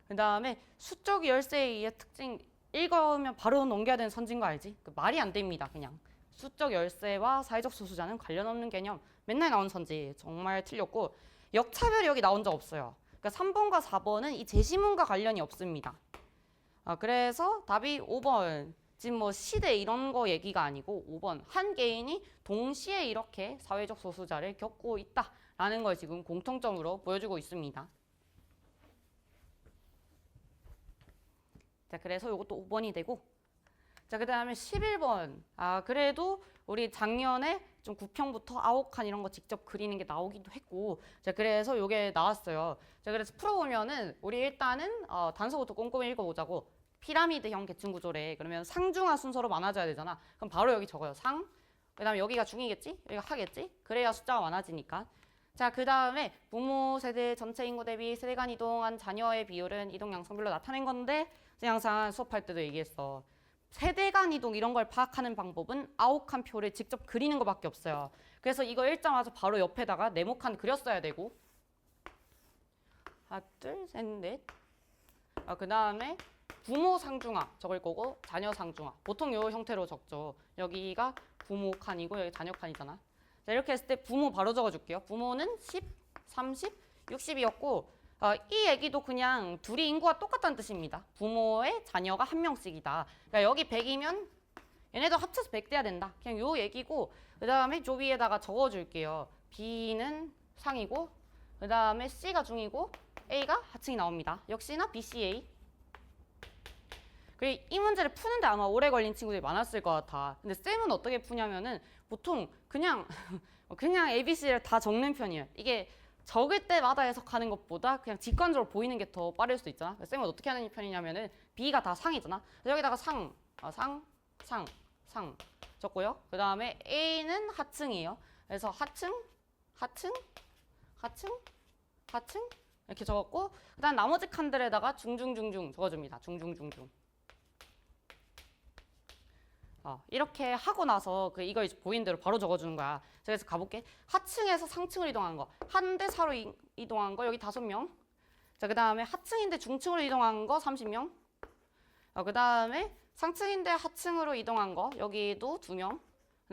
그 다음에 수적 열쇠의 특징 읽으면 바로 넘겨야 되는 선지인 거 알지? 말이 안 됩니다. 그냥 수적 열쇠와 사회적 소수자는 관련 없는 개념 맨날 나온 선지 정말 틀렸고 역차별이 여기 나온 적 없어요. 그러니까 3번과 4번은 이 제시문과 관련이 없습니다. 그래서 답이 5번 지금 뭐 시대 이런 거 얘기가 아니고 5번 한 개인이 동시에 이렇게 사회적 소수자를 겪고 있다라는 걸 지금 공통점으로 보여주고 있습니다. 자, 그래서 이것도 5번이 되고 자, 그 다음에 11번 그래도 우리 작년에 좀 9평부터 아홉칸 이런 거 직접 그리는 게 나오기도 했고 자, 그래서 이게 나왔어요. 자, 그래서 풀어보면은 우리 일단은 단서부터 꼼꼼히 읽어보자고. 피라미드형 계층 구조래. 그러면 상중하 순서로 많아져야 되잖아. 그럼 바로 여기 적어요. 상. 그 다음에 여기가 중이겠지? 여기가 하겠지? 그래야 숫자가 많아지니까. 자, 그 다음에 부모 세대 전체 인구 대비 세대 간 이동한 자녀의 비율은 이동 양성별로 나타낸 건데 항상 수업할 때도 얘기했어. 세대 간 이동 이런 걸 파악하는 방법은 9칸 표를 직접 그리는 것밖에 없어요. 그래서 이거 읽자마자 바로 옆에다가 네모칸 그렸어야 되고 하나, 둘, 셋, 넷. 그 다음에 부모 상중하 적을 거고 자녀 상중하. 보통 이 형태로 적죠. 여기가 부모 칸이고 여기 자녀 칸이잖아. 자, 이렇게 했을 때 부모 바로 적어줄게요. 부모는 10, 30, 60이었고 이 얘기도 그냥 둘이 인구가 똑같다는 뜻입니다. 부모의 자녀가 한 명씩이다. 그러니까 여기 100이면 얘네도 합쳐서 100 돼야 된다. 그냥 요 얘기고 그 다음에 조 위에다가 적어줄게요. B는 상이고 그 다음에 C가 중이고 A가 하층이 나옵니다. 역시나 BCA. 그리고 이 문제를 푸는데 아마 오래 걸린 친구들이 많았을 것 같아. 근데 쌤은 어떻게 푸냐면은 보통 그냥 ABC를 다 적는 편이에요. 이게 적을 때마다 해석하는 것보다 그냥 직관적으로 보이는 게 더 빠를 수도 있잖아. 쌤은 어떻게 하는 편이냐면은 B가 다 상이잖아. 여기다가 상 적고요. 그 다음에 A는 하층이에요. 그래서 하층 이렇게 적었고 그 다음 나머지 칸들에다가 중중중중 적어줍니다. 중중중중. 이렇게 하고 나서 이거 보이는 대로 바로 적어주는 거야. 그래서 가볼게. 하층에서 상층으로 이동한 거. 한대 사로 이동한 거 여기 5명. 자, 그 다음에 하층인데 중층으로 이동한 거 30명. 그 다음에 상층인데 하층으로 이동한 거 여기도 2명.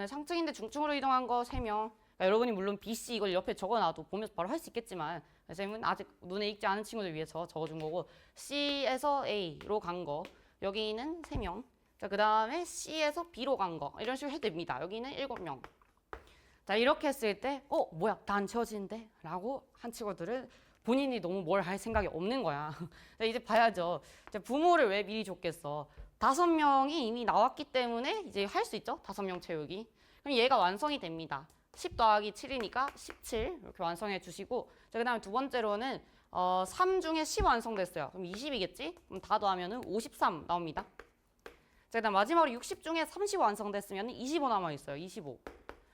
상층인데 중층으로 이동한 거 3명. 그러니까 여러분이 물론 BC 이걸 옆에 적어놔도 보면서 바로 할 수 있겠지만 선생님은 아직 눈에 익지 않은 친구들 위해서 적어준 거고 C에서 A로 간 거 여기는 3명. 자, 그 다음에 C에서 B로 간 거 이런 식으로 해도 됩니다. 여기는 7명. 자, 이렇게 했을 때 뭐야 다 안 채워지는데? 라고 한 친구들은 본인이 너무 뭘 할 생각이 없는 거야. 이제 봐야죠. 이제 부모를 왜 미리 줬겠어? 5명이 이미 나왔기 때문에 이제 할 수 있죠. 5명 채우기. 그럼 얘가 완성이 됩니다. 10 더하기 7이니까 17 이렇게 완성해 주시고, 그 다음에 두 번째로는 3 중에 10 완성됐어요. 그럼 20이겠지? 그럼 다 더하면 53 나옵니다. 그 다음 마지막으로 60 중에 30 완성됐으면 25 남아있어요. 25.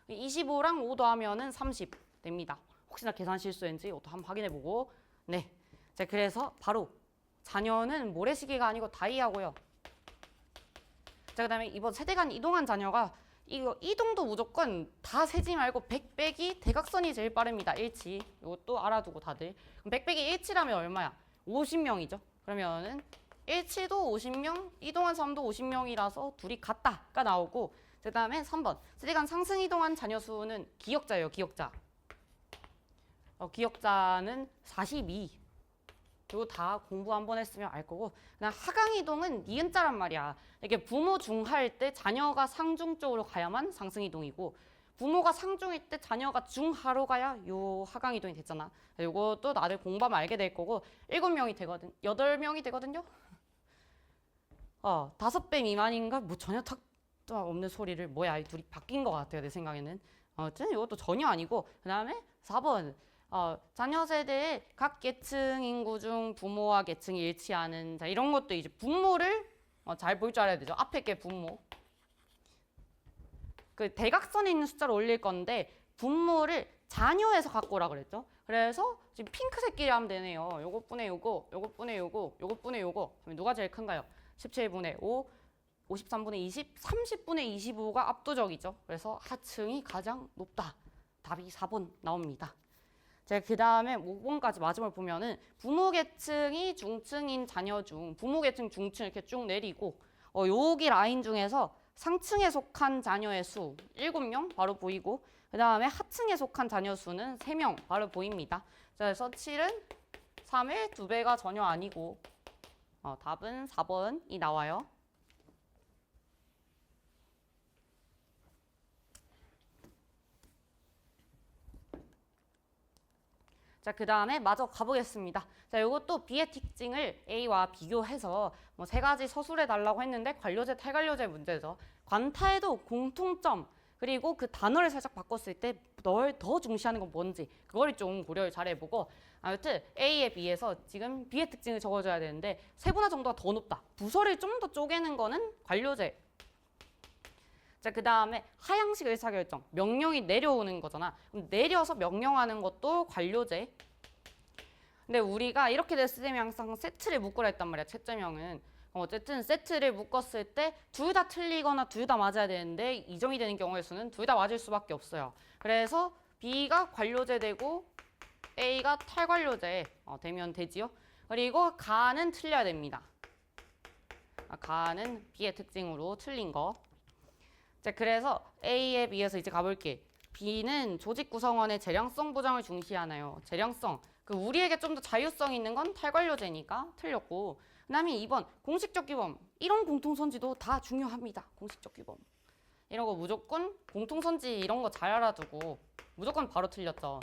25랑 5 더하면 30 됩니다. 혹시나 계산 실수했는지 이것도 한번 확인해보고. 네. 자, 그래서 바로 자녀는 모래시계가 아니고 다이아고요. 자, 그 다음에 이번 세대간 이동한 자녀가 이거 이동도 무조건 다 세지 말고 100 빼기 대각선이 제일 빠릅니다. 일치. 이것도 알아두고 다들. 그럼 100 빼기 일치라면 얼마야? 50명이죠. 그러면은 일치도 50명, 이동한 사람도 50명이라서 둘이 같다가 나오고, 그 다음에 3번. 세대간 상승 이동한 자녀 수는 기역자예요. 기역자. 기역자는 42. 이거 다 공부 한번 했으면 알 거고, 그냥 하강 이동은 니은자란 말이야. 이게 부모 중하일 때 자녀가 상중 쪽으로 가야만 상승 이동이고, 부모가 상중일 때 자녀가 중하로 가야 요 하강 이동이 됐잖아. 요것도 나들 공부하면 알게 될 거고, 7명이 되거든. 8명이 되거든요. 5배 미만인가? 뭐 전혀 탁도 없는 소리를 뭐야, 이 둘이 바뀐 것 같아요, 내 생각에는. 아무튼 이것도 전혀 아니고, 그 다음에 4번. 자녀 세대의 각 계층 인구 중 부모와 계층이 일치하는, 자, 이런 것도 이제 분모를 잘 볼 줄 알아야 되죠. 앞에 게 분모. 그 대각선에 있는 숫자를 올릴 건데 분모를 자녀에서 갖고 오라 그랬죠. 그래서 지금 핑크색끼리 하면 되네요. 요것분의 요거, 요것분의 요거, 요것분의 요거. 그러면 누가 제일 큰가요? 17분의 5, 53분의 20, 30분의 25가 압도적이죠. 그래서 하층이 가장 높다. 답이 4번 나옵니다. 자, 그 다음에 5번까지 마지막을 보면은 부모 계층이 중층인 자녀 중 부모 계층 중층 이렇게 쭉 내리고, 여기 라인 중에서 상층에 속한 자녀의 수 7명 바로 보이고, 그 다음에 하층에 속한 자녀 수는 3명 바로 보입니다. 자, 그래서 7은 3의 2배가 전혀 아니고 답은 4번이 나와요. 자, 그 다음에 마저 가보겠습니다. 자, 이것도 B의 특징을 A와 비교해서 뭐 3가지 서술해 달라고 했는데 관료제, 탈관료제 문제죠. 관타에도 공통점, 그리고 그 단어를 살짝 바꿨을 때 널 더 중시하는 건 뭔지 그걸 좀 고려를 잘 해보고, 아무튼 A에 비해서 지금 B의 특징을 적어줘야 되는데 세분화 정도가 더 높다. 부서를 좀 더 쪼개는 거는 관료제. 자, 그 다음에 하향식 의사결정, 명령이 내려오는 거잖아. 그럼 내려서 명령하는 것도 관료제. 근데 우리가 이렇게 됐을 때 항상 세트를 묶으라 했단 말이야, 채점형은. 어쨌든 세트를 묶었을 때 둘 다 틀리거나 둘 다 맞아야 되는데 2점이 되는 경우의 수는 둘 다 맞을 수밖에 없어요. 그래서 B가 관료제 되고 A가 탈관료제 되면 되지요. 그리고 가는 틀려야 됩니다. 가는 B의 특징으로 틀린 거. 자, 그래서 A에 비해서 이제 가볼게. B는 조직 구성원의 재량성 보장을 중시하나요? 재량성. 우리에게 좀 더 자유성이 있는 건 탈관료제니까 틀렸고, 그 다음에 2번 공식적 규범. 이런 공통선지도 다 중요합니다. 공식적 규범. 이런 거 무조건 공통선지 이런 거 잘 알아두고 무조건 바로 틀렸죠.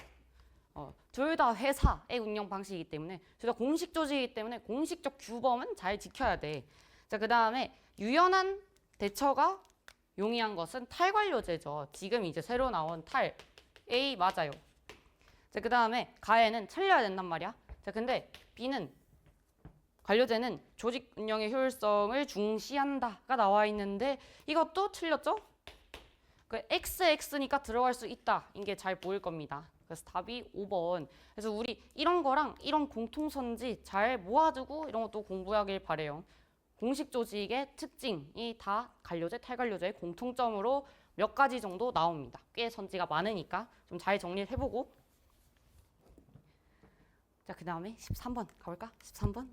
둘 다 회사의 운영 방식이기 때문에, 둘 다 공식 조직이기 때문에 공식적 규범은 잘 지켜야 돼. 자, 그 다음에 유연한 대처가 용이한 것은 탈관료제죠. 지금 이제 새로 나온 탈 A 맞아요. 자, 그 다음에 가에는 틀려야 된단 말이야. 자, 근데 B는 관료제는 조직 운영의 효율성을 중시한다가 나와 있는데 이것도 틀렸죠? XX니까 들어갈 수 있다. 이게 잘 보일 겁니다. 그래서 답이 5번. 그래서 우리 이런 거랑 이런 공통선지 잘 모아두고 이런 것도 공부하길 바래요. 공식 조직의 특징이 다 관료제, 탈관료제의 공통점으로 몇 가지 정도 나옵니다. 꽤 선지가 많으니까 좀 잘 정리를 해보고. 자, 그 다음에 13번 가볼까? 13번?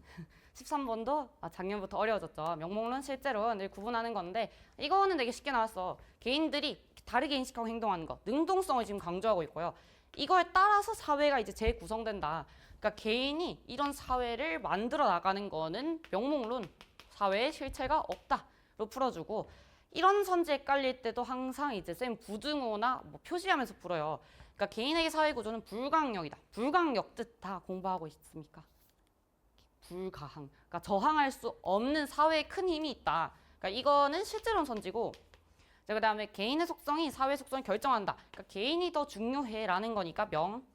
13번도 작년부터 어려워졌죠. 명목론 실제로 늘 구분하는 건데 이거는 되게 쉽게 나왔어. 개인들이 다르게 인식하고 행동하는 거, 능동성을 지금 강조하고 있고요. 이거에 따라서 사회가 이제 재구성된다. 그러니까 개인이 이런 사회를 만들어 나가는 거는 명목론, 사회에 실체가 없다로 풀어주고, 이런 선지 헷갈릴 때도 항상 이제 쌤 부등호나 뭐 표시하면서 풀어요. 그러니까 개인에게 사회 구조는 불가항력이다. 불가항력 뜻 다 공부하고 있습니까? 불가항. 그러니까 저항할 수 없는 사회에 큰 힘이 있다. 그러니까 이거는 실제로는 선지고, 자, 그다음에 개인의 속성이 사회 속성을 결정한다. 그러니까 개인이 더 중요해라는 거니까 명.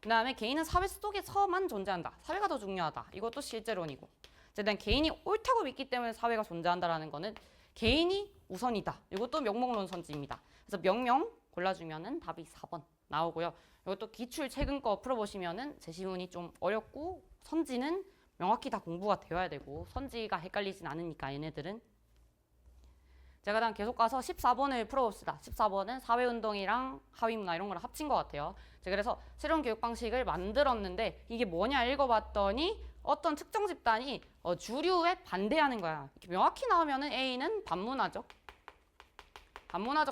그다음에 개인은 사회 속에서만 존재한다. 사회가 더 중요하다. 이것도 실제론이고. 자, 일단 개인이 옳다고 믿기 때문에 사회가 존재한다라는 거는 개인이 우선이다. 이것도 명목론 선지입니다. 그래서 명명 골라주면은 답이 4번 나오고요. 이것도 기출 최근 거 풀어보시면은 제시문이 좀 어렵고 선지는 명확히 다 공부가 되어야 되고 선지가 헷갈리진 않으니까 얘네들은. 자, 그다음 계속 가서 14번을 풀어봅시다. 14번은 사회운동이랑 하위문화 이런 거를 합친 것 같아요. 자, 그래서 새로운 교육 방식을 만들었는데 이게 뭐냐 읽어봤더니 어떤 특정 집단이 주류에 반대하는 거야. 이렇게 명확히 나오면은 A는 반문화적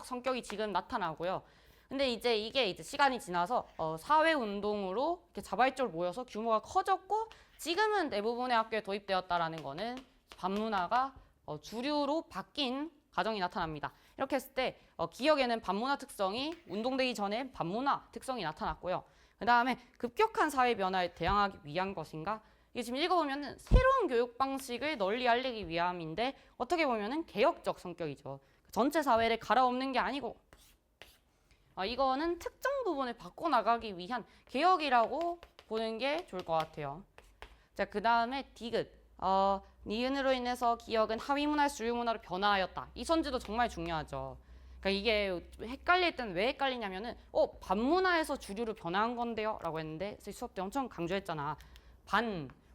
성격이 지금 나타나고요. 근데 이게 시간이 지나서 사회운동으로 이렇게 자발적으로 모여서 규모가 커졌고 지금은 대부분의 학교에 도입되었다라는 거는 반문화가 주류로 바뀐 과정이 나타납니다. 이렇게 했을 때 기억에는 반문화 특성이 운동되기 전에 반문화 특성이 나타났고요. 그 다음에 급격한 사회 변화에 대항하기 위한 것인가? 이게 지금 읽어보면은 새로운 교육 방식을 널리 알리기 위함인데 어떻게 보면은 개혁적 성격이죠. 전체 사회를 갈아엎는 게 아니고 이거는 특정 부분을 바꿔나가기 위한 개혁이라고 보는 게 좋을 것 같아요. 자, 그 다음에 디귿. 니은으로 인해서 기억은 하위문화, 주류문화로 변화하였다. 이 선지도 정말 중요하죠. 그러니까 이게 헷갈릴 때는 왜 헷갈리냐면은 반문화에서 주류로 변화한 건데요 라고 했는데 수업 때 엄청 강조했잖아.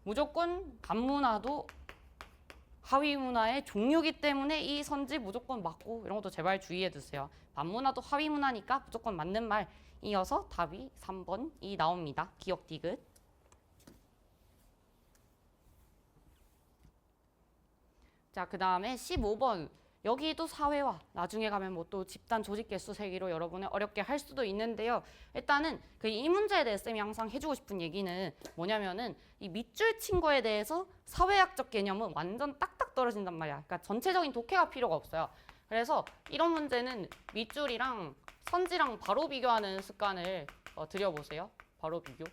무조건 반문화도 하위문화의 종류이기 때문에 이 선지 무조건 맞고 이런 것도 제발 주의해 주세요. 반문화도 하위문화니까 무조건 맞는 말이어서 답이 3번이 나옵니다. 기억 디귿. 자, 그 다음에 15번. 여기도 사회화. 나중에 가면 뭐 또 집단 조직 개수 세기로 여러분을 어렵게 할 수도 있는데요. 일단은 이 문제에 대해 쌤이 항상 해주고 싶은 얘기는 뭐냐면은 이 밑줄 친 거에 대해서 사회학적 개념은 완전 딱딱 떨어진단 말이야. 그러니까 전체적인 독해가 필요가 없어요. 그래서 이런 문제는 밑줄이랑 선지랑 바로 비교하는 습관을 들여보세요. 바로 비교.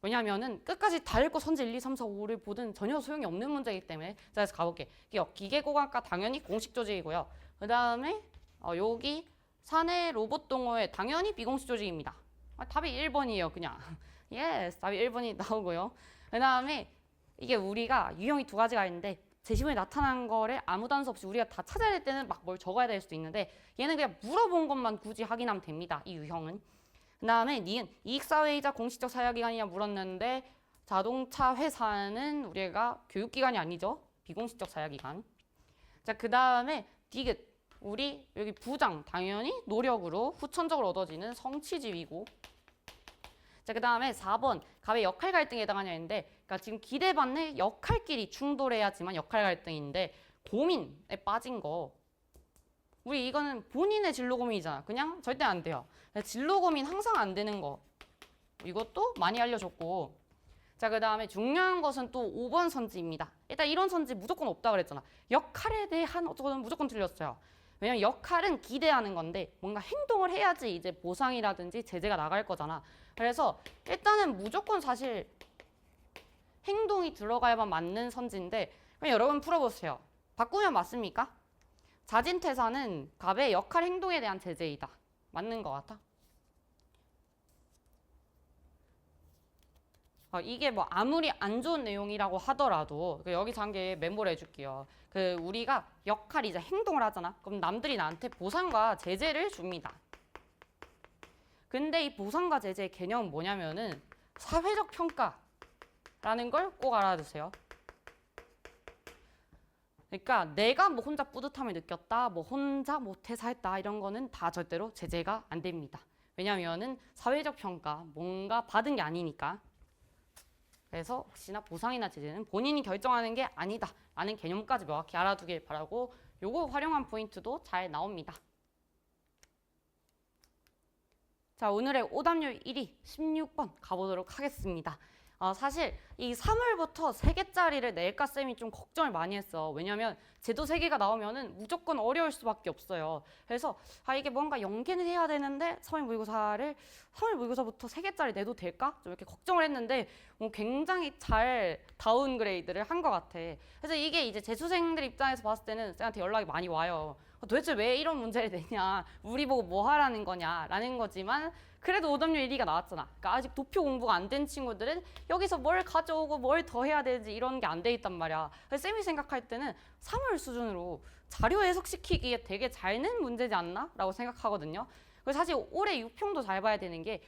왜냐하면은 끝까지 다 읽고 선지 1, 2, 3, 4, 5를 보든 전혀 소용이 없는 문제이기 때문에. 자, 그래서 가볼게. 기계공학과 당연히 공식 조직이고요. 그 다음에 여기 사내 로봇 동호회 당연히 비공식 조직입니다. 답이 1번이에요. 그냥. 예스, 답이 1번이 나오고요. 그 다음에 이게 우리가 유형이 두 가지가 있는데 제시문에 나타난 거를 아무 단서 없이 우리가 다 찾아야 될 때는 막 뭘 적어야 될 수도 있는데 얘는 그냥 물어본 것만 굳이 확인하면 됩니다. 이 유형은. 그 다음에 니은 이익사회이자 공식적 사회기관이냐 물었는데 자동차 회사는 우리가 교육기관이 아니죠. 비공식적 사회기관. 자, 그 다음에 디귿. 우리 여기 부장 당연히 노력으로 후천적으로 얻어지는 성취지위고. 자, 그 다음에 4번 갑의 역할 갈등에 해당하냐 했는데 그러니까 지금 기대받는 역할끼리 충돌해야지만 역할 갈등인데 고민에 빠진 거. 우리 이거는 본인의 진로 고민이잖아. 그냥 절대 안 돼요. 진로 고민 항상 안 되는 거. 이것도 많이 알려줬고. 자, 그 다음에 중요한 것은 또 5번 선지입니다. 일단 이런 선지 무조건 없다 그랬잖아. 역할에 대한 어쩌고는 무조건 틀렸어요. 왜냐면 역할은 기대하는 건데 뭔가 행동을 해야지 이제 보상이라든지 제재가 나갈 거잖아. 그래서 일단은 무조건 사실 행동이 들어가야만 맞는 선지인데 그럼 여러분 풀어보세요. 바꾸면 맞습니까? 자진퇴사는 갑의 역할 행동에 대한 제재이다. 맞는 것 같아? 이게 뭐 아무리 안 좋은 내용이라고 하더라도 여기서 한 개 메모를 해줄게요. 우리가 역할이자 행동을 하잖아. 그럼 남들이 나한테 보상과 제재를 줍니다. 근데 이 보상과 제재의 개념은 뭐냐면은 사회적 평가라는 걸 꼭 알아두세요. 그러니까 내가 뭐 혼자 뿌듯함을 느꼈다, 뭐 혼자 뭐 퇴사했다 이런 거는 다 절대로 제재가 안 됩니다. 왜냐면은 사회적 평가, 뭔가 받은 게 아니니까. 그래서 혹시나 보상이나 제재는 본인이 결정하는 게 아니다 라는 개념까지 명확히 알아두길 바라고 요거 활용한 포인트도 잘 나옵니다. 자, 오늘의 오답률 1위 16번 가보도록 하겠습니다. 사실 이 3월부터 3개짜리를 낼까 쌤이 좀 걱정을 많이 했어. 왜냐면 제도 3개가 나오면은 무조건 어려울 수밖에 없어요. 그래서 이게 뭔가 연계는 해야 되는데 3월 모의고사부터 3개짜리 내도 될까? 좀 이렇게 걱정을 했는데 굉장히 잘 다운그레이드를 한 것 같아. 그래서 이게 이제 재수생들 입장에서 봤을 때는 쌤한테 연락이 많이 와요. 도대체 왜 이런 문제를 내냐? 우리 보고 뭐 하라는 거냐라는 거지만 그래도 오답률 1위가 나왔잖아. 그러니까 아직 도표 공부가 안 된 친구들은 여기서 뭘 가져오고 뭘 더 해야 되는지 이런 게 안 돼 있단 말이야. 그래서 쌤이 생각할 때는 3월 수준으로 자료 해석시키기에 되게 잘 낸 문제지 않나? 라고 생각하거든요. 그래서 사실 올해 6평도 잘 봐야 되는 게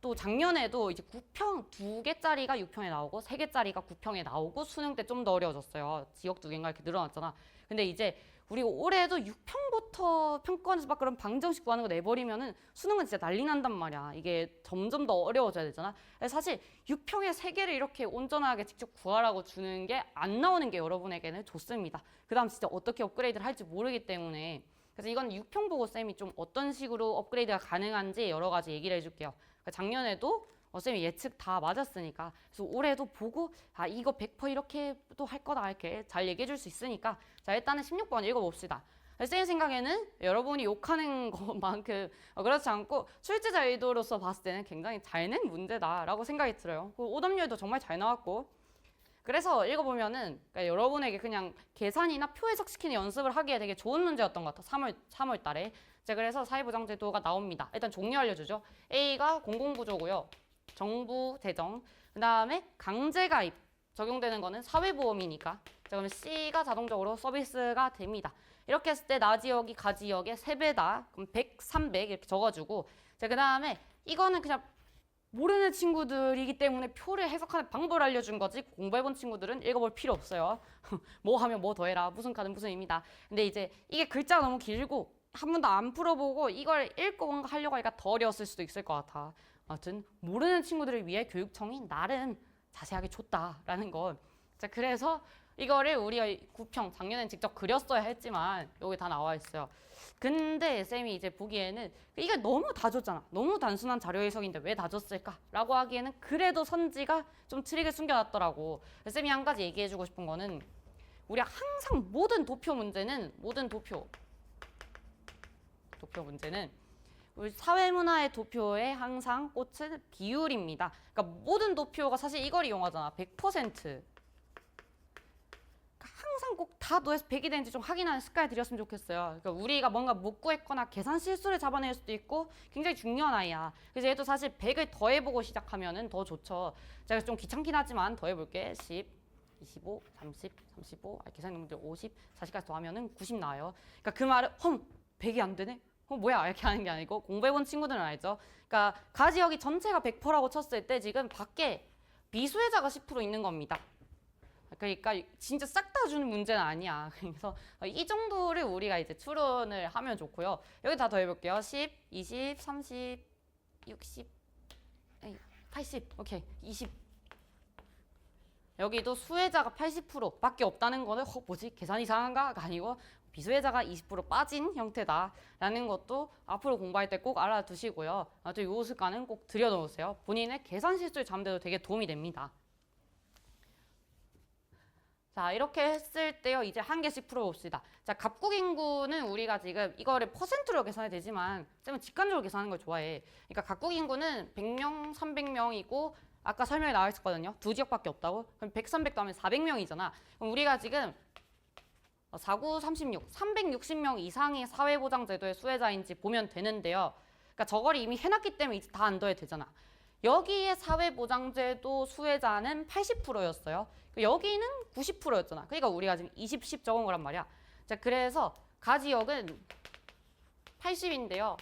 또 작년에도 이제 9평 2개짜리가 6평에 나오고 3개짜리가 9평에 나오고 수능 때 좀 더 어려워졌어요. 지역 2개인가 이렇게 늘어났잖아. 근데 이제 우리 올해도 6평부터 평가원에서 막 그런 방정식 구하는 거 내버리면은 수능은 진짜 난리 난단 말이야. 이게 점점 더 어려워져야 되잖아. 그래서 사실 6평에 3개를 이렇게 온전하게 직접 구하라고 주는 게 안 나오는 게 여러분에게는 좋습니다. 그 다음 진짜 어떻게 업그레이드를 할지 모르기 때문에 그래서 이건 6평 보고 쌤이 좀 어떤 식으로 업그레이드가 가능한지 여러 가지 얘기를 해줄게요. 그러니까 작년에도 쌤이 예측 다 맞았으니까 그래서 올해도 보고 이거 100% 이렇게 또 할 거다 이렇게 잘 얘기해 줄 수 있으니까 자 일단은 16번 읽어봅시다. 쌤 생각에는 여러분이 욕하는 것만큼 그렇지 않고 출제자 의도로서 봤을 때는 굉장히 잘 낸 문제다라고 생각이 들어요. 오답률도 정말 잘 나왔고 그래서 읽어보면은 그러니까 여러분에게 그냥 계산이나 표 해석시키는 연습을 하기에 되게 좋은 문제였던 것 같아. 3월 달에. 자, 그래서 사회보장제도가 나옵니다. 일단 종류 알려주죠. A가 공공구조고요. 정부 재정. 그 다음에 강제가입 적용되는 거는 사회보험이니까. 자, 그러면 C가 자동적으로 서비스가 됩니다. 이렇게 했을 때 나지역이 가지역의 3배다. 그럼 100, 300 이렇게 적어주고. 자, 그 다음에 이거는 그냥 모르는 친구들이기 때문에 표를 해석하는 방법을 알려준 거지 공부해본 친구들은 읽어볼 필요 없어요. 뭐 하면 뭐 더해라. 무슨 카드 무슨입니다. 근데 이제 이게 글자가 너무 길고 한 번도 안 풀어보고 이걸 읽고 뭔가 하려고 하니까 더 어려웠을 수도 있을 것 같아. 아무튼 모르는 친구들을 위해 교육청이 나름 자세하게 줬다라는 거. 자, 그래서 이거를 우리가 9평 작년엔 직접 그렸어야 했지만 여기 다 나와 있어요. 근데 쌤이 이제 보기에는 이게 너무 다 줬잖아. 너무 단순한 자료 해석인데 왜 다 줬을까? 라고 하기에는 그래도 선지가 좀 트릭을 숨겨놨더라고. 쌤이 한 가지 얘기해주고 싶은 거는 우리가 항상 모든 도표 문제는 우리 사회문화의 도표에 항상 꽃은 비율입니다. 그러니까 모든 도표가 사실 이걸 이용하잖아. 100%. 항상 꼭 다 더해서 100이 되는지 좀 확인하는 습관을 들였으면 좋겠어요. 그러니까 우리가 뭔가 못 구했거나 계산 실수를 잡아낼 수도 있고 굉장히 중요한 아이야. 그래서 얘도 사실 100을 더해보고 시작하면은 더 좋죠. 제가 좀 귀찮긴 하지만 더해볼게. 10, 25, 30, 35, 계산 문제 50, 40까지 더하면은 90 나와요. 그러니까 그 말은 100이 안 되네? 뭐야 이렇게 하는 게 아니고 공부해본 친구들은 알죠. 그러니까 가지역이 전체가 100%라고 쳤을 때 지금 밖에 미수혜자가 10% 있는 겁니다. 그러니까 진짜 싹 다 주는 문제는 아니야. 그래서 이 정도를 우리가 이제 추론을 하면 좋고요. 여기 다 더해볼게요. 10, 20, 30, 60, 80, 오케이, 20. 여기도 수혜자가 80%밖에 없다는 거는 뭐지? 계산 이상한가가 아니고 비수혜자가 20% 빠진 형태다라는 것도 앞으로 공부할 때 꼭 알아두시고요. 또 요 습관은 꼭 들여놓으세요. 본인의 계산 실수를 잡는데도 되게 도움이 됩니다. 자, 이렇게 했을 때요. 이제 한 개씩 풀어봅시다. 자, 갑국 인구는 우리가 지금 이거를 퍼센트로 계산이 되지만 쌤은 직관적으로 계산하는 걸 좋아해. 그러니까 갑국 인구는 100명, 300명이고 아까 설명에 나와 있었거든요. 2지역밖에 없다고. 그럼 100, 300 더하면 400명이잖아. 그럼 우리가 지금 49, 36, 360명 이상이 사회보장제도의 수혜자인지 보면 되는데요. 그러니까 저걸 이미 해놨기 때문에 이제 다 안 더해도 되잖아. 여기에 사회보장제도 수혜자는 80%였어요. 여기는 90%였잖아. 그러니까 우리가 지금 20, 10 적은 거란 말이야. 자, 그래서 가지역은 80인데요.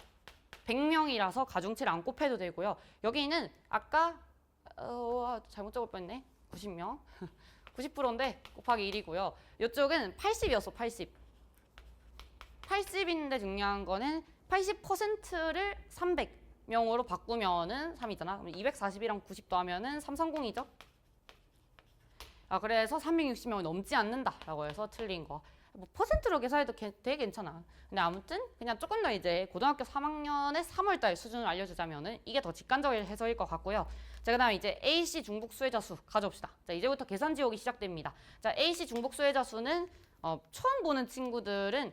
100명이라서 가중치를 안 곱해도 되고요. 여기는 아까 잘못 적을 뻔했네. 90명. 90%인데 곱하기 1이고요. 이쪽은 80이었어. 80. 80인데 중요한 거는 80%를 300명으로 바꾸면은 3이잖아. 그럼 240이랑 90 더하면은 330이죠. 그래서 360명이 넘지 않는다라고 해서 틀린 거. 뭐 퍼센트로 계산해도 되게 괜찮아. 근데 아무튼 그냥 조금 더 이제 고등학교 3학년의 3월달 수준을 알려주자면은 이게 더 직관적인 해석일 것 같고요. 자, 그다음에 이제 AC 중복 수혜자 수 가져옵시다. 자, 이제부터 계산 지옥이 시작됩니다. 자, AC 중복 수혜자 수는 처음 보는 친구들은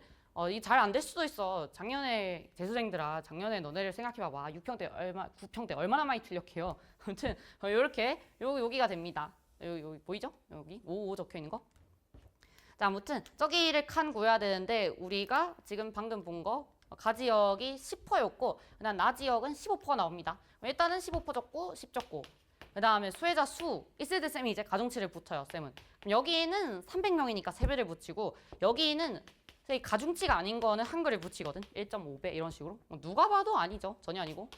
이 잘 안 될 수도 있어. 작년에 재수생들아, 작년에 너네를 생각해봐봐. 6평대 얼마, 9평대 얼마나 많이 틀렸게요. 아무튼 이렇게 여기가 됩니다. 여기 보이죠? 여기 55 적혀 있는 거. 자, 아무튼 저기를 칸 구해야 되는데 우리가 지금 방금 본 거 가지역이 10%였고 그다음 나지역은 15%가 나옵니다. 일단은 15% 적고 10 적고 그 다음에 수혜자 수 있을 때 쌤이 이제 가중치를 붙어요. 쌤은. 그럼 여기는 300명이니까 3배를 붙이고 여기는 가중치가 아닌 거는 한글을 붙이거든. 1.5배 이런 식으로. 누가 봐도 아니죠. 전혀 아니고.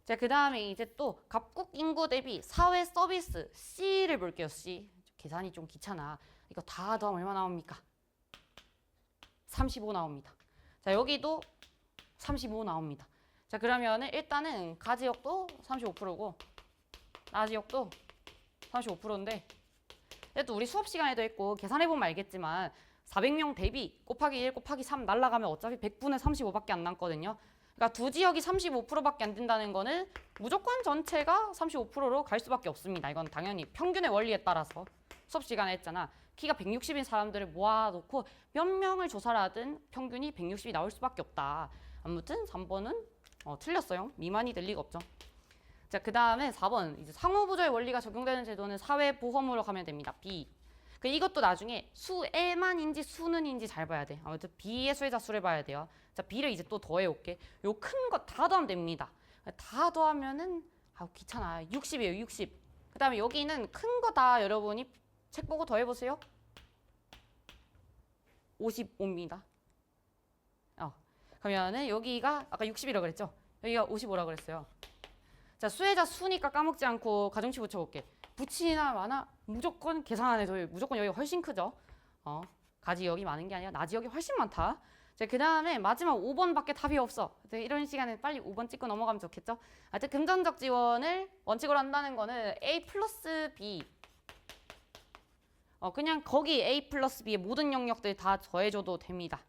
자, 그 다음에 이제 또 갑국 인구 대비 사회 서비스 C를 볼게요. C. 계산이 좀 귀찮아. 이거 다 더하면 얼마 나옵니까? 35 나옵니다. 자, 여기도 35 나옵니다. 자, 그러면은 일단은 가지역도 35%고 나지역도 35%인데 또 우리 수업 시간에도 했고 계산해보면 알겠지만 400명 대비 곱하기 1 곱하기 3 날라가면 어차피 100분의 35밖에 안 남거든요. 그러니까 두 지역이 35%밖에 안 된다는 거는 무조건 전체가 35%로 갈 수밖에 없습니다. 이건 당연히 평균의 원리에 따라서 수업 시간에 했잖아. 키가 160인 사람들을 모아놓고 몇 명을 조사를 하든 평균이 160이 나올 수밖에 없다. 아무튼 3번은 틀렸어요. 미만이 될 리가 없죠. 자, 그 다음에 4번 이제 상호부조의 원리가 적용되는 제도는 사회보험으로 가면 됩니다. B. 이것도 나중에 수에만인지 수는인지 잘 봐야 돼. 아무튼 B의 수혜자 수를 봐야 돼요. 자, B를 이제 또 더해 올게. 요 큰 거 다 더하면 됩니다. 다 더하면은 귀찮아. 60이에요. 60. 그 다음에 여기는 큰 거 다 여러분이 책 보고 더해 보세요. 55입니다. 그러면은 여기가 아까 60이라고 그랬죠? 여기가 55라고 그랬어요. 자, 수혜자 수니까 까먹지 않고 가중치 붙여볼게. 붙이나 마나 무조건 계산 안 해도 무조건 여기가 훨씬 크죠. 가지역이 많은 게 아니라 나지역이 훨씬 많다. 자, 그 다음에 마지막 5번밖에 답이 없어. 이런 시간에 빨리 5번 찍고 넘어가면 좋겠죠. 하여튼 금전적 지원을 원칙으로 한다는 거는 A 플러스 B 그냥 거기 A 플러스 B의 모든 영역들 다 더해줘도 됩니다.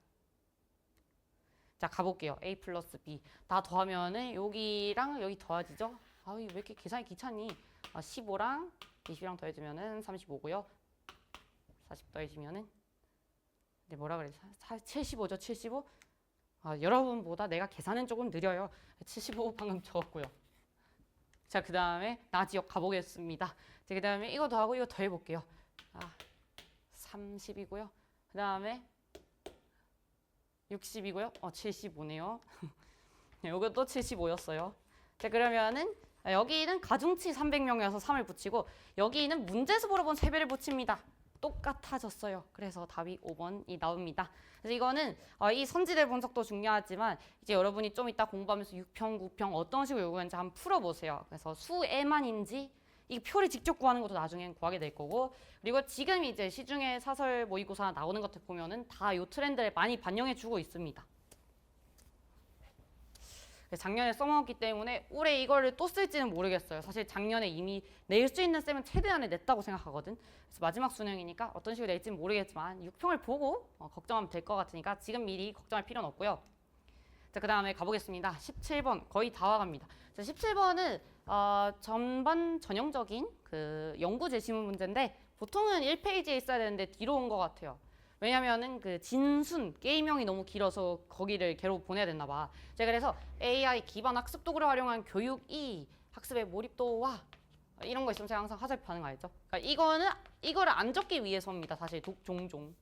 자, 가볼게요. A 플러스 B 다 더하면은 여기랑 여기 더해지죠. 왜 이렇게 계산이 귀찮니? 15랑 20이랑 더해주면은 35고요. 40 더해지면은 뭐라 그래? 75죠. 75. 여러분보다 내가 계산은 조금 느려요. 75 방금 적었고요. 자, 그 다음에 나지역 가보겠습니다. 그 다음에 이거 더하고 이거 더해볼게요. 30이고요. 그 다음에 60이고요. 75네요. 이것도 75였어요. 자, 그러면은 여기는 가중치 300명이어서 3을 붙이고 여기는 문제에서 물어본 3배를 붙입니다. 똑같아졌어요. 그래서 답이 5번이 나옵니다. 그래서 이거는 이 선지대 분석도 중요하지만 이제 여러분이 좀 이따 공부하면서 6평, 9평 어떤 식으로 요구하는지 한번 풀어보세요. 그래서 수에만인지 이 표를 직접 구하는 것도 나중엔 구하게 될 거고 그리고 지금 이제 시중에 사설 모의고사 나오는 것들 보면은 다 이 트렌드를 많이 반영해 주고 있습니다. 작년에 써먹었기 때문에 올해 이거를 또 쓸지는 모르겠어요. 사실 작년에 이미 낼 수 있는 쌤은 최대한에 냈다고 생각하거든. 그래서 마지막 수능이니까 어떤 식으로 낼지는 모르겠지만 6평을 보고 걱정하면 될 것 같으니까 지금 미리 걱정할 필요는 없고요. 자, 그 다음에 가보겠습니다. 17번 거의 다 와갑니다. 자, 17번은 전반 전형적인 그 연구 제시문 문제인데 보통은 1페이지에 있어야 되는데 뒤로 온 것 같아요. 왜냐면은 그 진순 게임명이 너무 길어서 거기를 걔로 보내야 됐나 봐. 제가 그래서 AI 기반 학습 도구를 활용한 교육이 학습의 몰입도와 이런 거 있으면 제가 항상 화살표 반응하죠. 그러니까 이거를 안 적기 위해서입니다. 사실 종종.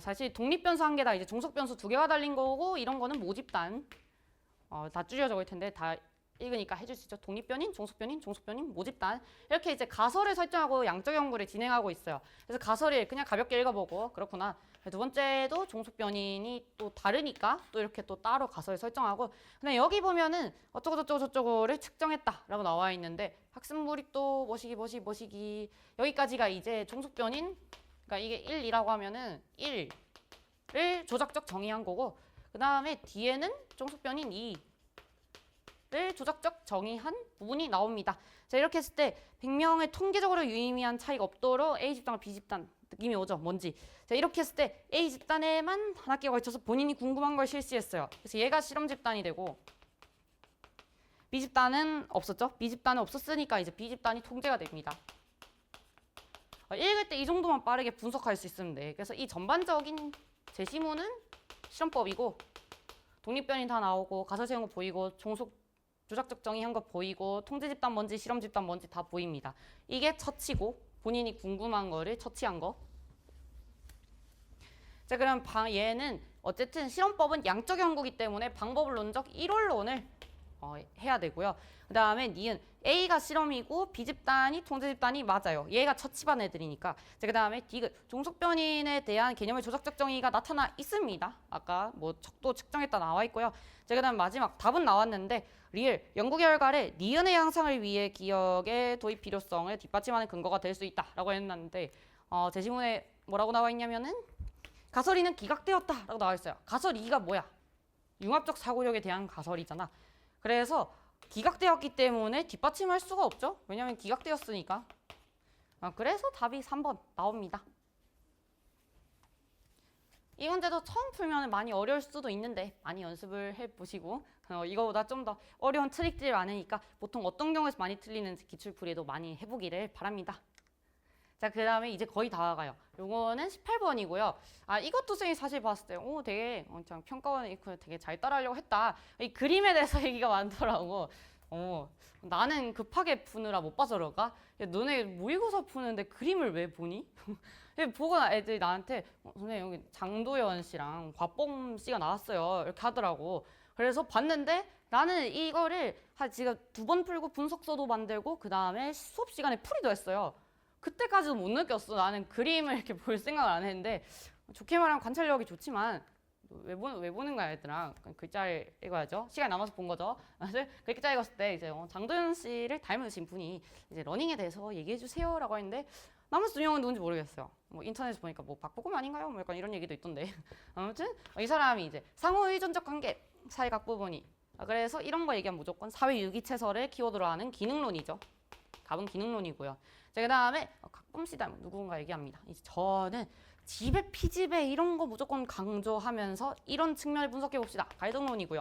사실 독립변수 한 개다 이제 종속변수 2개가 달린 거고 이런 거는 모집단 다 줄여 적을 텐데 다 읽으니까 해줄 수 있죠. 독립변인, 종속변인, 모집단 이렇게 이제 가설을 설정하고 양적 연구를 진행하고 있어요. 그래서 가설을 그냥 가볍게 읽어보고 그렇구나. 두 번째도 종속변인이 또 다르니까 또 이렇게 또 따로 가설을 설정하고 근데 여기 보면은 어쩌고저쩌고를 측정했다라고 나와 있는데 학습 몰입도 뭐시기 여기까지가 이제 종속변인 그러니까 이게 1이라고 하면은 1을 조작적 정의한 거고 그 다음에 뒤에는 종속변인 2를 조작적 정의한 부분이 나옵니다. 자, 이렇게 했을 때 100명을 통계적으로 유의미한 차이가 없도록 A 집단과 B 집단 느낌이 오죠? 뭔지. 자, 이렇게 했을 때 A 집단에만 한 학기가 걸쳐서 본인이 궁금한 걸 실시했어요. 그래서 얘가 실험 집단이 되고 B 집단은 없었죠? B 집단은 없었으니까 이제 B 집단이 통제가 됩니다. 읽을 때 이 정도만 빠르게 분석할 수 있으면 돼. 그래서 이 전반적인 제시문은 실험법이고 독립변이 다 나오고 가설 세운 거 보이고 종속 조작적 정의한 거 보이고 통제 집단 뭔지 실험 집단 뭔지 다 보입니다. 이게 처치고 본인이 궁금한 거를 처치한 거. 자, 그럼 얘는 어쨌든 실험법은 양적 연구이기 때문에 방법론적 1원론을 해야 되고요. 그 다음에 니은 A가 실험이고 B 집단이 통제 집단이 맞아요. 얘가 처치반 애들이니까. 자, 그 다음에 디귿 종속변인에 대한 개념의 조작적 정의가 나타나 있습니다. 아까 뭐 척도 측정했다 나와 있고요. 자, 그 다음 마지막 답은 나왔는데 리을 연구 결과를 니은의 양상을 위해 기억의 도입 필요성을 뒷받침하는 근거가 될 수 있다라고 했는데 제시문에 뭐라고 나와 있냐면은 가설 2는 기각되었다 라고 나와 있어요. 가설 2가 뭐야? 융합적 사고력에 대한 가설이잖아. 그래서 기각되었기 때문에 뒷받침할 수가 없죠. 왜냐하면 기각되었으니까. 그래서 답이 3번 나옵니다. 이 문제도 처음 풀면 많이 어려울 수도 있는데 많이 연습을 해보시고 이거보다 좀 더 어려운 트릭들이 많으니까 보통 어떤 경우에서 많이 틀리는지 기출풀이도 많이 해보기를 바랍니다. 자, 그 다음에 이제 거의 다 와가요. 요거는 18번이고요. 이것도 쌤이 사실 봤을 때 되게 평가원 되게 잘 따라하려고 했다. 이 그림에 대해서 얘기가 많더라고. 나는 급하게 푸느라 못 봐서 그럴까? 야, 너네 모의고사 푸는데 그림을 왜 보니? 보고 애들이 나한테 선생님 여기 장도연 씨랑 곽범 씨가 나왔어요. 이렇게 하더라고. 그래서 봤는데 나는 이거를 지금 2번 풀고 분석서도 만들고 그 다음에 수업 시간에 풀이도 했어요. 그때까지도 못 느꼈어. 나는 그림을 이렇게 볼 생각을 안 했는데 좋게 말하면 관찰력이 좋지만 왜 보는 거야 얘들아. 글자를 읽어야죠. 시간이 남아서 본 거죠. 그 글자 읽었을 때 이제 장도연 씨를 닮으신 분이 이제 러닝에 대해서 얘기해 주세요라고 했는데 나머지 2명은 누군지 모르겠어요. 뭐 인터넷에 보니까 뭐 박보검 아닌가요? 뭐 약간 이런 얘기도 있던데. 아무튼 이 사람이 이제 상호 의존적 관계 사회각 부분이 그래서 이런 거 얘기하면 무조건 사회 유기체설을 키워드로 하는 기능론이죠. 답은 기능론이고요. 자, 그 다음에 각범 씨 닮은 누군가 얘기합니다. 이제 저는 집에 피집에 이런 거 무조건 강조하면서 이런 측면을 분석해 봅시다. 갈등론이고요.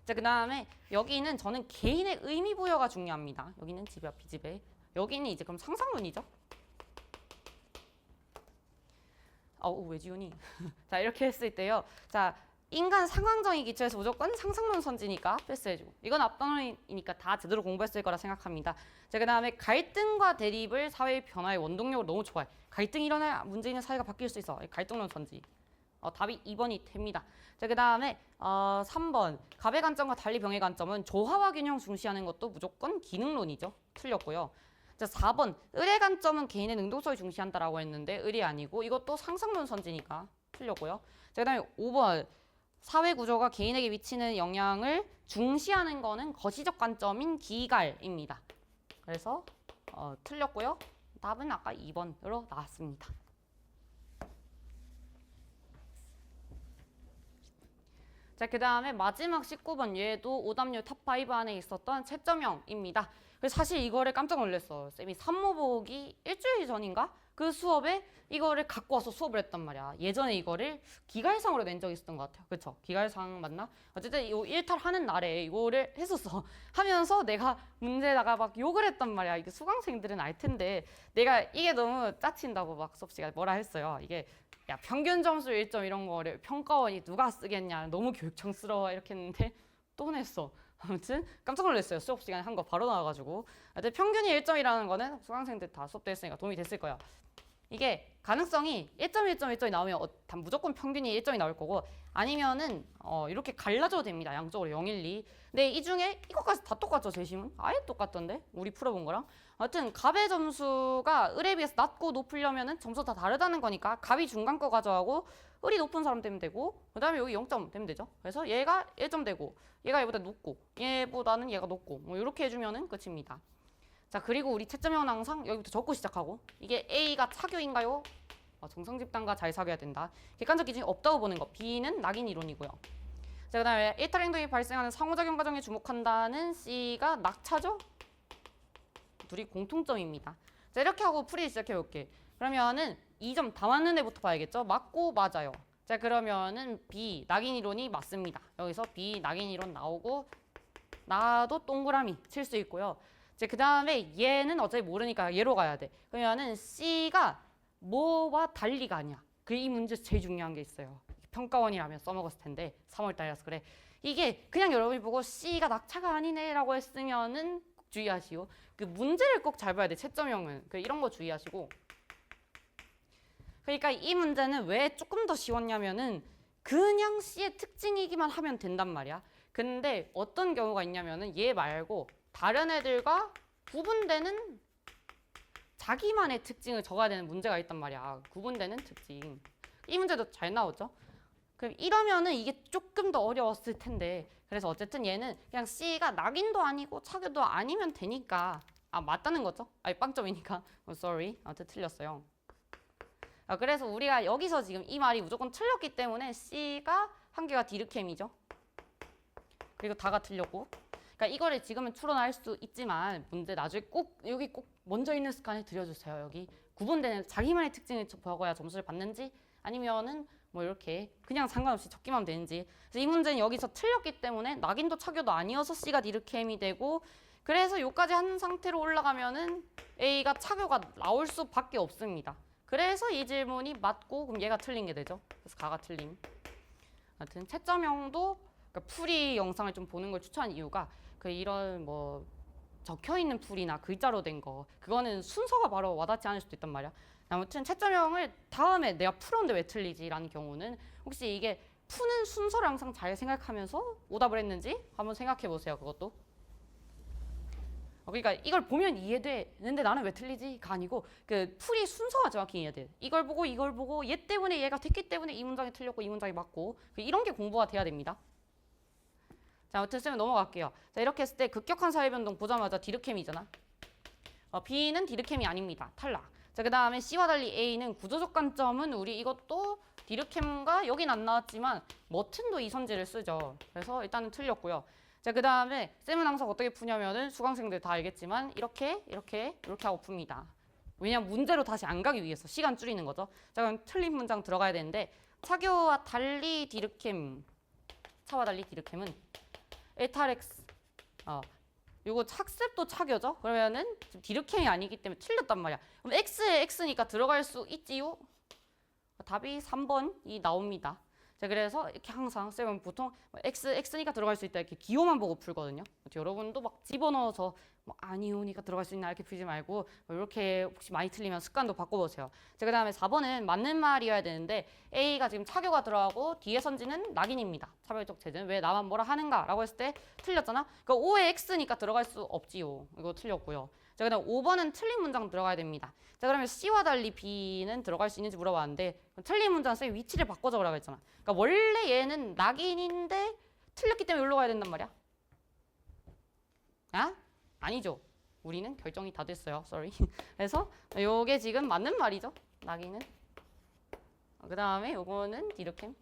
자, 그 다음에 여기는 저는 개인의 의미 부여가 중요합니다. 여기는 집에 피집에. 여기는 이제 그럼 상상론이죠. 왜 지우니? 자, 이렇게 했을 때요. 자, 인간 상황정의 기초에서 무조건 상상론 선지니까 패스해주고 이건 앞단원이니까 다 제대로 공부했을 거라 생각합니다. 자, 그 다음에 갈등과 대립을 사회의 변화의 원동력으로 너무 좋아해. 갈등이 일어나야 문제 있는 사회가 바뀔 수 있어. 갈등론 선지. 답이 2번이 됩니다. 자, 그 다음에 3번 갑의 관점과 달리 병의 관점은 조화와 균형 중시하는 것도 무조건 기능론이죠. 틀렸고요. 자, 4번 을의 관점은 개인의 능동성을 중시한다라고 했는데 을이 아니고 이것도 상상론 선지니까 틀렸고요. 자, 그 다음에 5번 사회 구조가 개인에게 미치는 영향을 중시하는 거는 거시적 관점인 기갈입니다. 그래서 틀렸고요. 답은 아까 2번으로 나왔습니다. 자, 그 다음에 마지막 19번 얘도 오답률 탑5 안에 있었던 채점형입니다. 그래서 사실 이거를 깜짝 놀랐어. 쌤이 산모보기 일주일 전인가? 그 수업에 이거를 갖고 와서 수업을 했단 말이야. 예전에 이거를 기갈상으로 낸 적이 있었던 것 같아요. 그쵸? 기갈상 맞나? 어쨌든 이 일탈하는 날에 이거를 했었어. 하면서 내가 문제다가 막 욕을 했단 말이야. 이게 수강생들은 알 텐데 내가 이게 너무 짜친다고 막 수업 시간에 뭐라 했어요. 이게 야, 평균 점수 1점 이런 거를 평가원이 누가 쓰겠냐. 너무 교육청스러워 이렇게 했는데 또 냈어. 아무튼 깜짝 놀랐어요. 수업 시간에 한 거 바로 나와가지고. 근데 평균이 1점이라는 거는 수강생들 다 수업 때 했으니까 도움이 됐을 거예요. 이게 가능성이 1점, 1점, 1점이 나오면 무조건 평균이 1점이 나올 거고 아니면은 이렇게 갈라져도 됩니다. 양쪽으로 0, 1, 2. 근데 이 중에 이것까지 다 똑같죠, 제시문? 아예 똑같던데? 우리 풀어본 거랑. 하여튼 갑의 점수가 을에 비해서 낮고 높으려면은 점수 다 다르다는 거니까 갑이 중간 거 가져가고 을이 높은 사람 되면 되고 그 다음에 여기 0점 되면 되죠. 그래서 얘가 1점 되고 얘가 얘보다 높고 얘보다는 얘가 높고 뭐 이렇게 해주면은 끝입니다. 자, 그리고 우리 채점형은 항상 여기부터 적고 시작하고 이게 A가 차교인가요? 정성집단과 잘 사귀어야 된다. 객관적 기준이 없다고 보는 거. B는 낙인 이론이고요. 자, 그 다음에 일탈 행동이 발생하는 상호작용 과정에 주목한다는 C가 낙차죠? 둘이 공통점입니다. 자, 이렇게 하고 풀이 시작해볼게. 그러면은 2점 다 맞는 애부터 봐야겠죠? 맞고 맞아요. 자, 그러면은 B 낙인 이론이 맞습니다. 여기서 B 낙인 이론 나오고 나도 동그라미 칠 수 있고요. 이제 그 다음에 얘는 어차피 모르니까 얘로 가야 돼. 그러면은 C가 뭐와 달리가 아니야. 이 문제에서 제일 중요한 게 있어요. 평가원이라면 써먹었을 텐데 3월 달이라서 그래. 이게 그냥 여러분이 보고 C가 낙차가 아니네 라고 했으면은 꼭 주의하시오. 그 문제를 꼭 잘 봐야 돼. 채점형은. 이런 거 주의하시고. 그러니까 이 문제는 왜 조금 더 쉬웠냐면은 그냥 C의 특징이기만 하면 된단 말이야. 근데 어떤 경우가 있냐면은 얘 말고 다른 애들과 구분되는 자기만의 특징을 적어야 되는 문제가 있단 말이야. 구분되는 특징. 이 문제도 잘 나오죠? 그럼 이러면은 이게 조금 더 어려웠을 텐데 그래서 어쨌든 얘는 그냥 C가 낙인도 아니고 차교도 아니면 되니까 맞다는 거죠? 아니 빵점이니까 sorry 아무튼 틀렸어요. 그래서 우리가 여기서 지금 이 말이 무조건 틀렸기 때문에 C가 한 개가 디르켐이죠. 그리고 다가 틀렸고 그러니까 이거를 지금은 추론할 수 있지만 문제 나중에 꼭 여기 꼭 먼저 있는 습관을 들여주세요. 여기 구분되는 자기만의 특징을 적어야 점수를 받는지 아니면은 뭐 이렇게 그냥 상관없이 적기만 하면 되는지. 그래서 이 문제는 여기서 틀렸기 때문에 낙인도 차교도 아니어서 C가 디르켐이 되고 그래서 여기까지 한 상태로 올라가면은 A가 차교가 나올 수밖에 없습니다. 그래서 이 질문이 맞고 그럼 얘가 틀린 게 되죠. 그래서 가가 틀림. 하여튼 채점형도 그러니까 풀이 영상을 좀 보는 걸 추천한 이유가 이런 뭐 적혀있는 풀이나 글자로 된 거 그거는 순서가 바로 와닿지 않을 수도 있단 말이야. 아무튼 채점형을 다음에 내가 풀었는데 왜 틀리지? 라는 경우는 혹시 이게 푸는 순서를 항상 잘 생각하면서 오답을 했는지 한번 생각해 보세요. 그것도. 그러니까 이걸 보면 이해되는데 나는 왜 틀리지?가 아니고 풀이 순서가 정확히 이해돼. 이걸 보고 얘 때문에 얘가 됐기 때문에 이 문장이 틀렸고 이 문장이 맞고 이런 게 공부가 돼야 됩니다. 자, 아무튼 쌤은 넘어갈게요. 자, 이렇게 했을 때 급격한 사회변동 보자마자 디르켐이잖아. B는 디르켐이 아닙니다. 탈락. 자, 그 다음에 C와 달리 A는 구조적 관점은 우리 이것도 디르켐과 여긴 안 나왔지만 머튼도 이 선지를 쓰죠. 그래서 일단은 틀렸고요. 자, 그 다음에 쌤은 항상 어떻게 푸냐면은 수강생들 다 알겠지만 이렇게 하고 풉니다. 왜냐면 문제로 다시 안 가기 위해서 시간 줄이는 거죠. 자, 그럼 틀린 문장 들어가야 되는데 차교와 달리 디르켐 차와 달리 디르켐은 에탈엑스 요거 학습도 차교죠? 그러면은 지금 디르켐이 아니기 때문에 틀렸단 말이야. 그럼 X에 X니까 들어갈 수 있지요? 답이 3번이 나옵니다. 자, 그래서 이렇게 항상 쌤은 보통 X니까 들어갈 수 있다 이렇게 기호만 보고 풀거든요. 여러분도 막 집어넣어서 뭐 아니오니까 들어갈 수 있나 이렇게 풀지 말고 이렇게 혹시 많이 틀리면 습관도 바꿔보세요. 자, 그 다음에 4번은 맞는 말이어야 되는데 A가 지금 차교가 들어가고 뒤에 선지는 낙인입니다. 차별적 제재는 왜 나만 뭐라 하는가 라고 했을 때 틀렸잖아. 그러니까 O에 X니까 들어갈 수 없지요. 이거 틀렸고요. 자, 그 다음 5번은 틀린 문장 들어가야 됩니다. 자, 그러면 C와 달리 B는 들어갈 수 있는지 물어봤는데 틀린 문장 쌤이 위치를 바꿔 적으라고 했잖아. 그러니까 원래 얘는 낙인인데 틀렸기 때문에 여기로 가야 된단 말이야. 아니죠. 우리는 결정이 다 됐어요. sorry. 그래서 요게 지금 맞는 말이죠. 낙인은. 그 다음에 요거는 디르켐.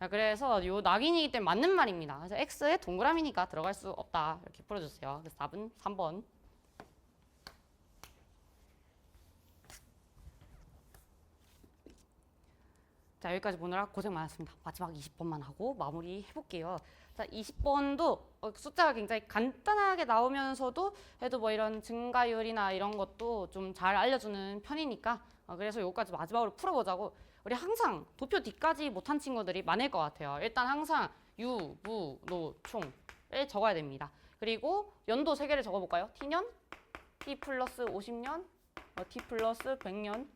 그래서 요 낙인이기 때문에 맞는 말입니다. 그래서 X에 동그라미니까 들어갈 수 없다. 이렇게 풀어주세요. 그래서 답은 3번. 자, 여기까지 보느라 고생 많았습니다. 마지막 20번만 하고 마무리 해볼게요. 자, 20번도 숫자가 굉장히 간단하게 나오면서도 해도 뭐 이런 증가율이나 이런 것도 좀 잘 알려주는 편이니까 그래서 여기까지 마지막으로 풀어보자고. 우리 항상 도표 뒤까지 못한 친구들이 많을 것 같아요. 일단 항상 유, 무, 노, 총을 적어야 됩니다. 그리고 연도 3개를 적어볼까요? T년, T 플러스 50년, T 플러스 100년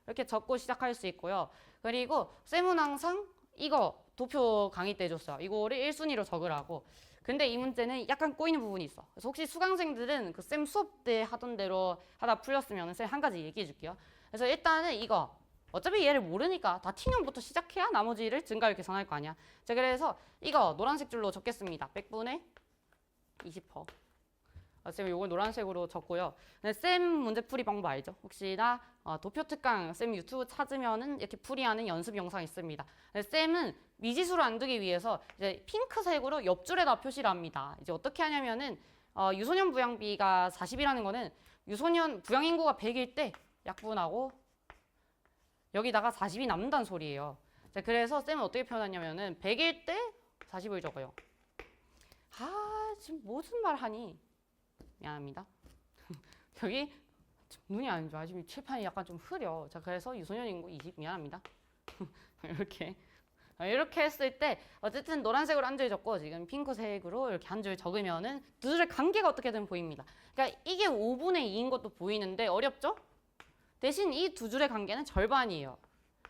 이렇게 적고 시작할 수 있고요. 그리고 쌤은 항상 이거 도표 강의 때 해줬어요. 이거를 1순위로 적으라고. 근데 이 문제는 약간 꼬이는 부분이 있어. 그래서 혹시 수강생들은 그 쌤 수업 때 하던 대로 하다 풀렸으면 쌤 한 가지 얘기해 줄게요. 그래서 일단은 이거 어차피 얘를 모르니까 다 T년부터 시작해야 나머지를 증가율 계산할 거 아니야. 자, 그래서 이거 노란색 줄로 적겠습니다. 100분의 20%. 쌤 이걸 노란색으로 적고요. 쌤 문제풀이 방법 알죠? 혹시나 도표 특강 쌤 유튜브 찾으면은 이렇게 풀이하는 연습 영상 있습니다. 쌤은 미지수를 안 두기 위해서 이제 핑크색으로 옆줄에다 표시를 합니다. 이제 어떻게 하냐면은 유소년 부양비가 40이라는 거는 유소년 부양 인구가 100일 때 약분하고 여기다가 40이 남는다는 소리예요. 자, 그래서 쌤은 어떻게 표현하냐면은 100일 때 40을 적어요. 아, 지금 무슨 말 하니? 미안합니다. 여기 눈이 안 좋아. 지금 칠판이 약간 좀 흐려. 자, 그래서 유소년 인구 20 미안합니다. 이렇게 했을 때 어쨌든 노란색으로 한 줄 적고 지금 핑크색으로 이렇게 한 줄 적으면은 두 줄의 관계가 어떻게든 보입니다. 그러니까 이게 5분의 2인 것도 보이는데 어렵죠? 대신 이 두 줄의 관계는 절반이에요.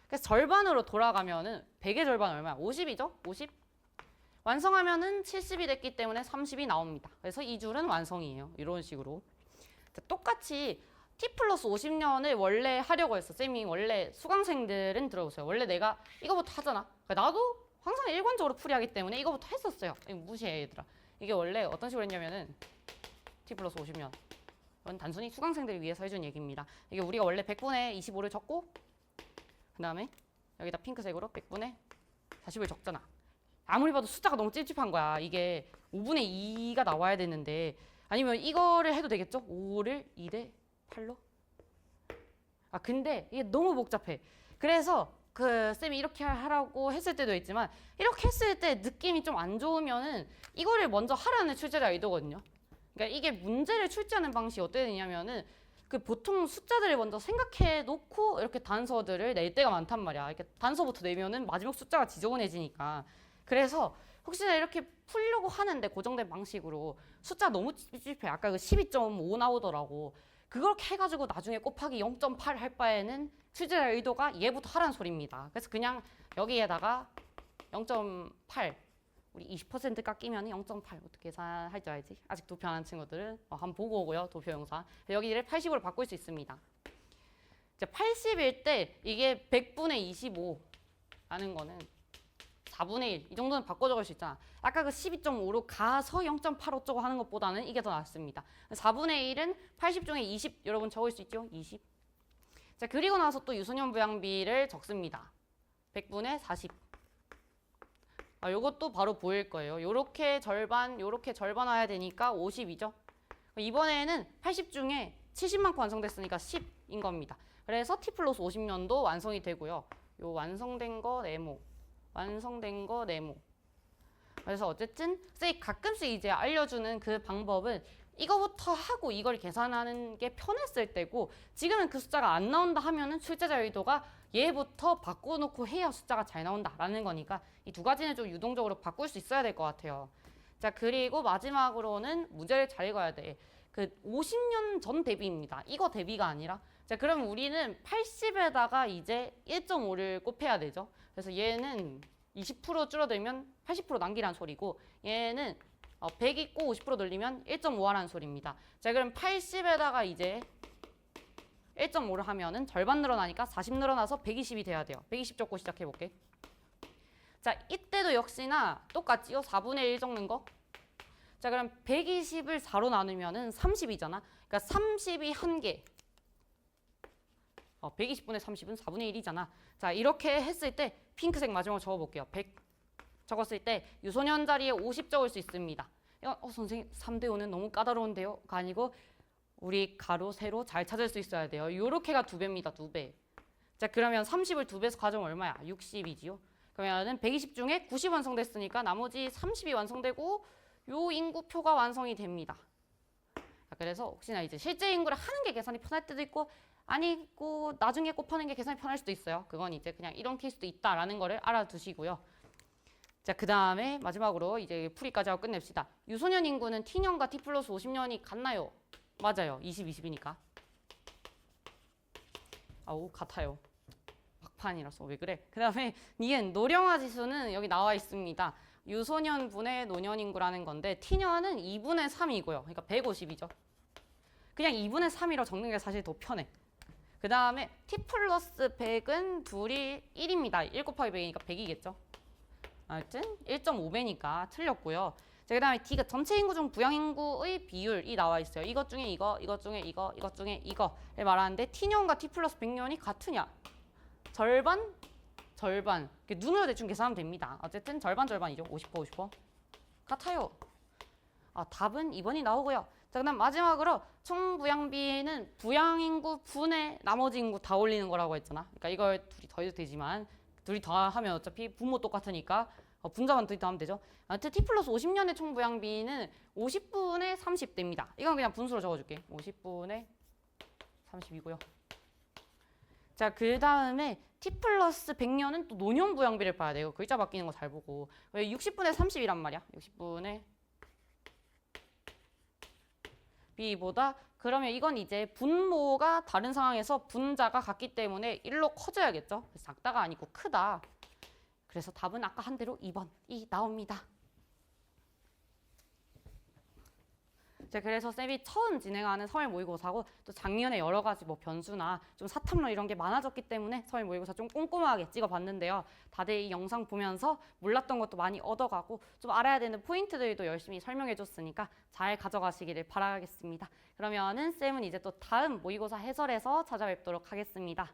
그래서 절반으로 돌아가면은 100의 절반 얼마야? 50이죠? 50? 완성하면은 70이 됐기 때문에 30이 나옵니다. 그래서 이 줄은 완성이에요. 이런 식으로. 자, 똑같이 T 플러스 50년을 원래 하려고 했어. 쌤이 원래 수강생들은 들어보세요. 원래 내가 이거부터 하잖아. 그러니까 나도 항상 일관적으로 풀이하기 때문에 이거부터 했었어요. 무시해 얘들아. 이게 원래 어떤 식으로 했냐면은 T 플러스 50년. 이건 단순히 수강생들을 위해서 해준 얘기입니다. 이게 우리가 원래 100분의 25를 적고 그 다음에 여기다 핑크색으로 100분의 40을 적잖아. 아무리 봐도 숫자가 너무 찝찝한 거야. 이게 5분의 2가 나와야 되는데 아니면 이거를 해도 되겠죠? 5를 2대 8로? 아 근데 이게 너무 복잡해. 그래서 그 쌤이 이렇게 하라고 했을 때도 있지만 이렇게 했을 때 느낌이 좀 안 좋으면은 이거를 먼저 하라는 출제자 의도거든요. 그러니까 이게 문제를 출제하는 방식이 어떻게 되냐면은 그 보통 숫자들을 먼저 생각해 놓고 이렇게 단서들을 낼 때가 많단 말이야. 이렇게 단서부터 내면은 마지막 숫자가 지저분해지니까. 그래서 혹시나 이렇게 풀려고 하는데 고정된 방식으로 숫자 너무 찝찝해. 아까 그 12.5 나오더라고. 그렇게 해가지고 나중에 곱하기 0.8 할 바에는 출제자 의도가 얘부터 하라는 소리입니다. 그래서 그냥 여기에다가 0.8 우리 20% 깎이면 0.8 어떻게 계산할 줄 알지? 아직 도표 안 한 친구들은 한번 보고 오고요. 도표 영상. 여기를 80으로 바꿀 수 있습니다. 이제 80일 때 이게 100분의 25라는 거는 4분의 1 이 정도는 바꿔 적을 수 있잖아. 아까 그 12.5로 가서 0.8 어쩌고 하는 것보다는 이게 더 낫습니다. 4분의 1은 80 중에 20 여러분 적을 수 있죠? 20. 자, 그리고 나서 또 유소년 부양비를 적습니다. 100분의 40. 요것도 바로 보일 거예요. 요렇게 절반 와야 되니까 50이죠. 이번에는 80 중에 70만큼 완성됐으니까 10인 겁니다. 그래서 T 플러스 50년도 완성이 되고요. 요 완성된 거 네모. 그래서 어쨌든 쌤이 가끔씩 이제 알려주는 그 방법은 이거부터 하고 이걸 계산하는 게 편했을 때고 지금은 그 숫자가 안 나온다 하면은 출제자 의도가 얘부터 바꿔놓고 해야 숫자가 잘 나온다라는 거니까 이 두 가지는 좀 유동적으로 바꿀 수 있어야 될 것 같아요. 자, 그리고 마지막으로는 문제를 잘 읽어야 돼. 그 50년 전 대비입니다. 이거 대비가 아니라 자, 그럼 우리는 80에다가 이제 1.5를 곱해야 되죠. 그래서 얘는 20% 줄어들면 80% 남기란 소리고 얘는 100 있고 50% 늘리면 1.5하라는 소리입니다. 자, 그럼 80에다가 이제 1.5를 하면은 절반 늘어나니까 40 늘어나서 120이 돼야 돼요. 120 적고 시작해 볼게. 자, 이때도 역시나 똑같지요? 4분의 1 적는 거. 자, 그럼 120을 4로 나누면은 30이잖아. 그러니까 30이 한 개. 120분의 30은 4분의 1이잖아. 자, 이렇게 했을 때 핑크색 마지막으로 적어볼게요. 100 적었을 때 유소년 자리에 50 적을 수 있습니다. 이건 선생님 3대 5는 너무 까다로운데요? 가 아니고 우리 가로, 세로 잘 찾을 수 있어야 돼요. 요렇게가 2배입니다. 2배. 자, 그러면 30을 2배에서 가져오면 얼마야? 60이지요. 그러면은 120 중에 90 완성됐으니까 나머지 30이 완성되고 요 인구표가 완성이 됩니다. 자, 그래서 혹시나 이제 실제 인구를 하는 게 계산이 편할 때도 있고 아니고 나중에 곱하는 게 계산이 편할 수도 있어요. 그건 이제 그냥 이런 케이스도 있다라는 거를 알아두시고요. 자, 그 다음에 마지막으로 이제 풀이까지 하고 끝냅시다. 유소년 인구는 T년과 T 플러스 50년이 같나요? 맞아요. 20, 20이니까. 아우, 같아요. 막판이라서 왜 그래? 그 다음에 니은 노령화 지수는 여기 나와 있습니다. 유소년 분의 노년 인구라는 건데 T년은 2분의 3이고요. 그러니까 150이죠. 그냥 2분의 3이라고 적는 게 사실 더 편해. 그 다음에 T 플러스 100은 둘이 1입니다. 1 곱하기 100이니까 100이겠죠. 하여튼 1.5배니까 틀렸고요. 자, 그 다음에 D가 전체 인구 중 부양인구의 비율이 나와 있어요. 이것 중에 이것 중에 이것 중에 이거를 말하는데 T년과 T 플러스 100년이 같으냐? 절반. 눈으로 대충 계산하면 됩니다. 어쨌든 절반이죠. 50%. 같아요. 답은 2번이 나오고요. 자, 그다음 마지막으로 총 부양비는 부양 인구 분의 나머지 인구 다 올리는 거라고 했잖아. 그러니까 이걸 둘이 더해도 되지만 둘이 더하면 어차피 부모 똑같으니까 분자만 둘이 더하면 되죠. 아무튼 T 플러스 50년의 총 부양비는 50분의 30대입니다. 이건 그냥 분수로 적어줄게. 50분의 30이고요. 자, 그 다음에 T 플러스 100년은 또 노년 부양비를 봐야 돼요. 글자 바뀌는 거 잘 보고. 왜 60분의 30이란 말이야? 60분의 B보다 그러면 이건 이제 분모가 다른 상황에서 분자가 같기 때문에 1로 커져야겠죠. 그래서 작다가 아니고 크다. 그래서 답은 아까 한 대로 2번이 나옵니다. 자, 그래서 쌤이 처음 진행하는 서울 모의고사고 또 작년에 여러 가지 뭐 변수나 좀 사탐론 이런 게 많아졌기 때문에 서울 모의고사 좀 꼼꼼하게 찍어봤는데요. 다들 이 영상 보면서 몰랐던 것도 많이 얻어가고 좀 알아야 되는 포인트들도 열심히 설명해줬으니까 잘 가져가시기를 바라겠습니다. 그러면은 쌤은 이제 또 다음 모의고사 해설에서 찾아뵙도록 하겠습니다.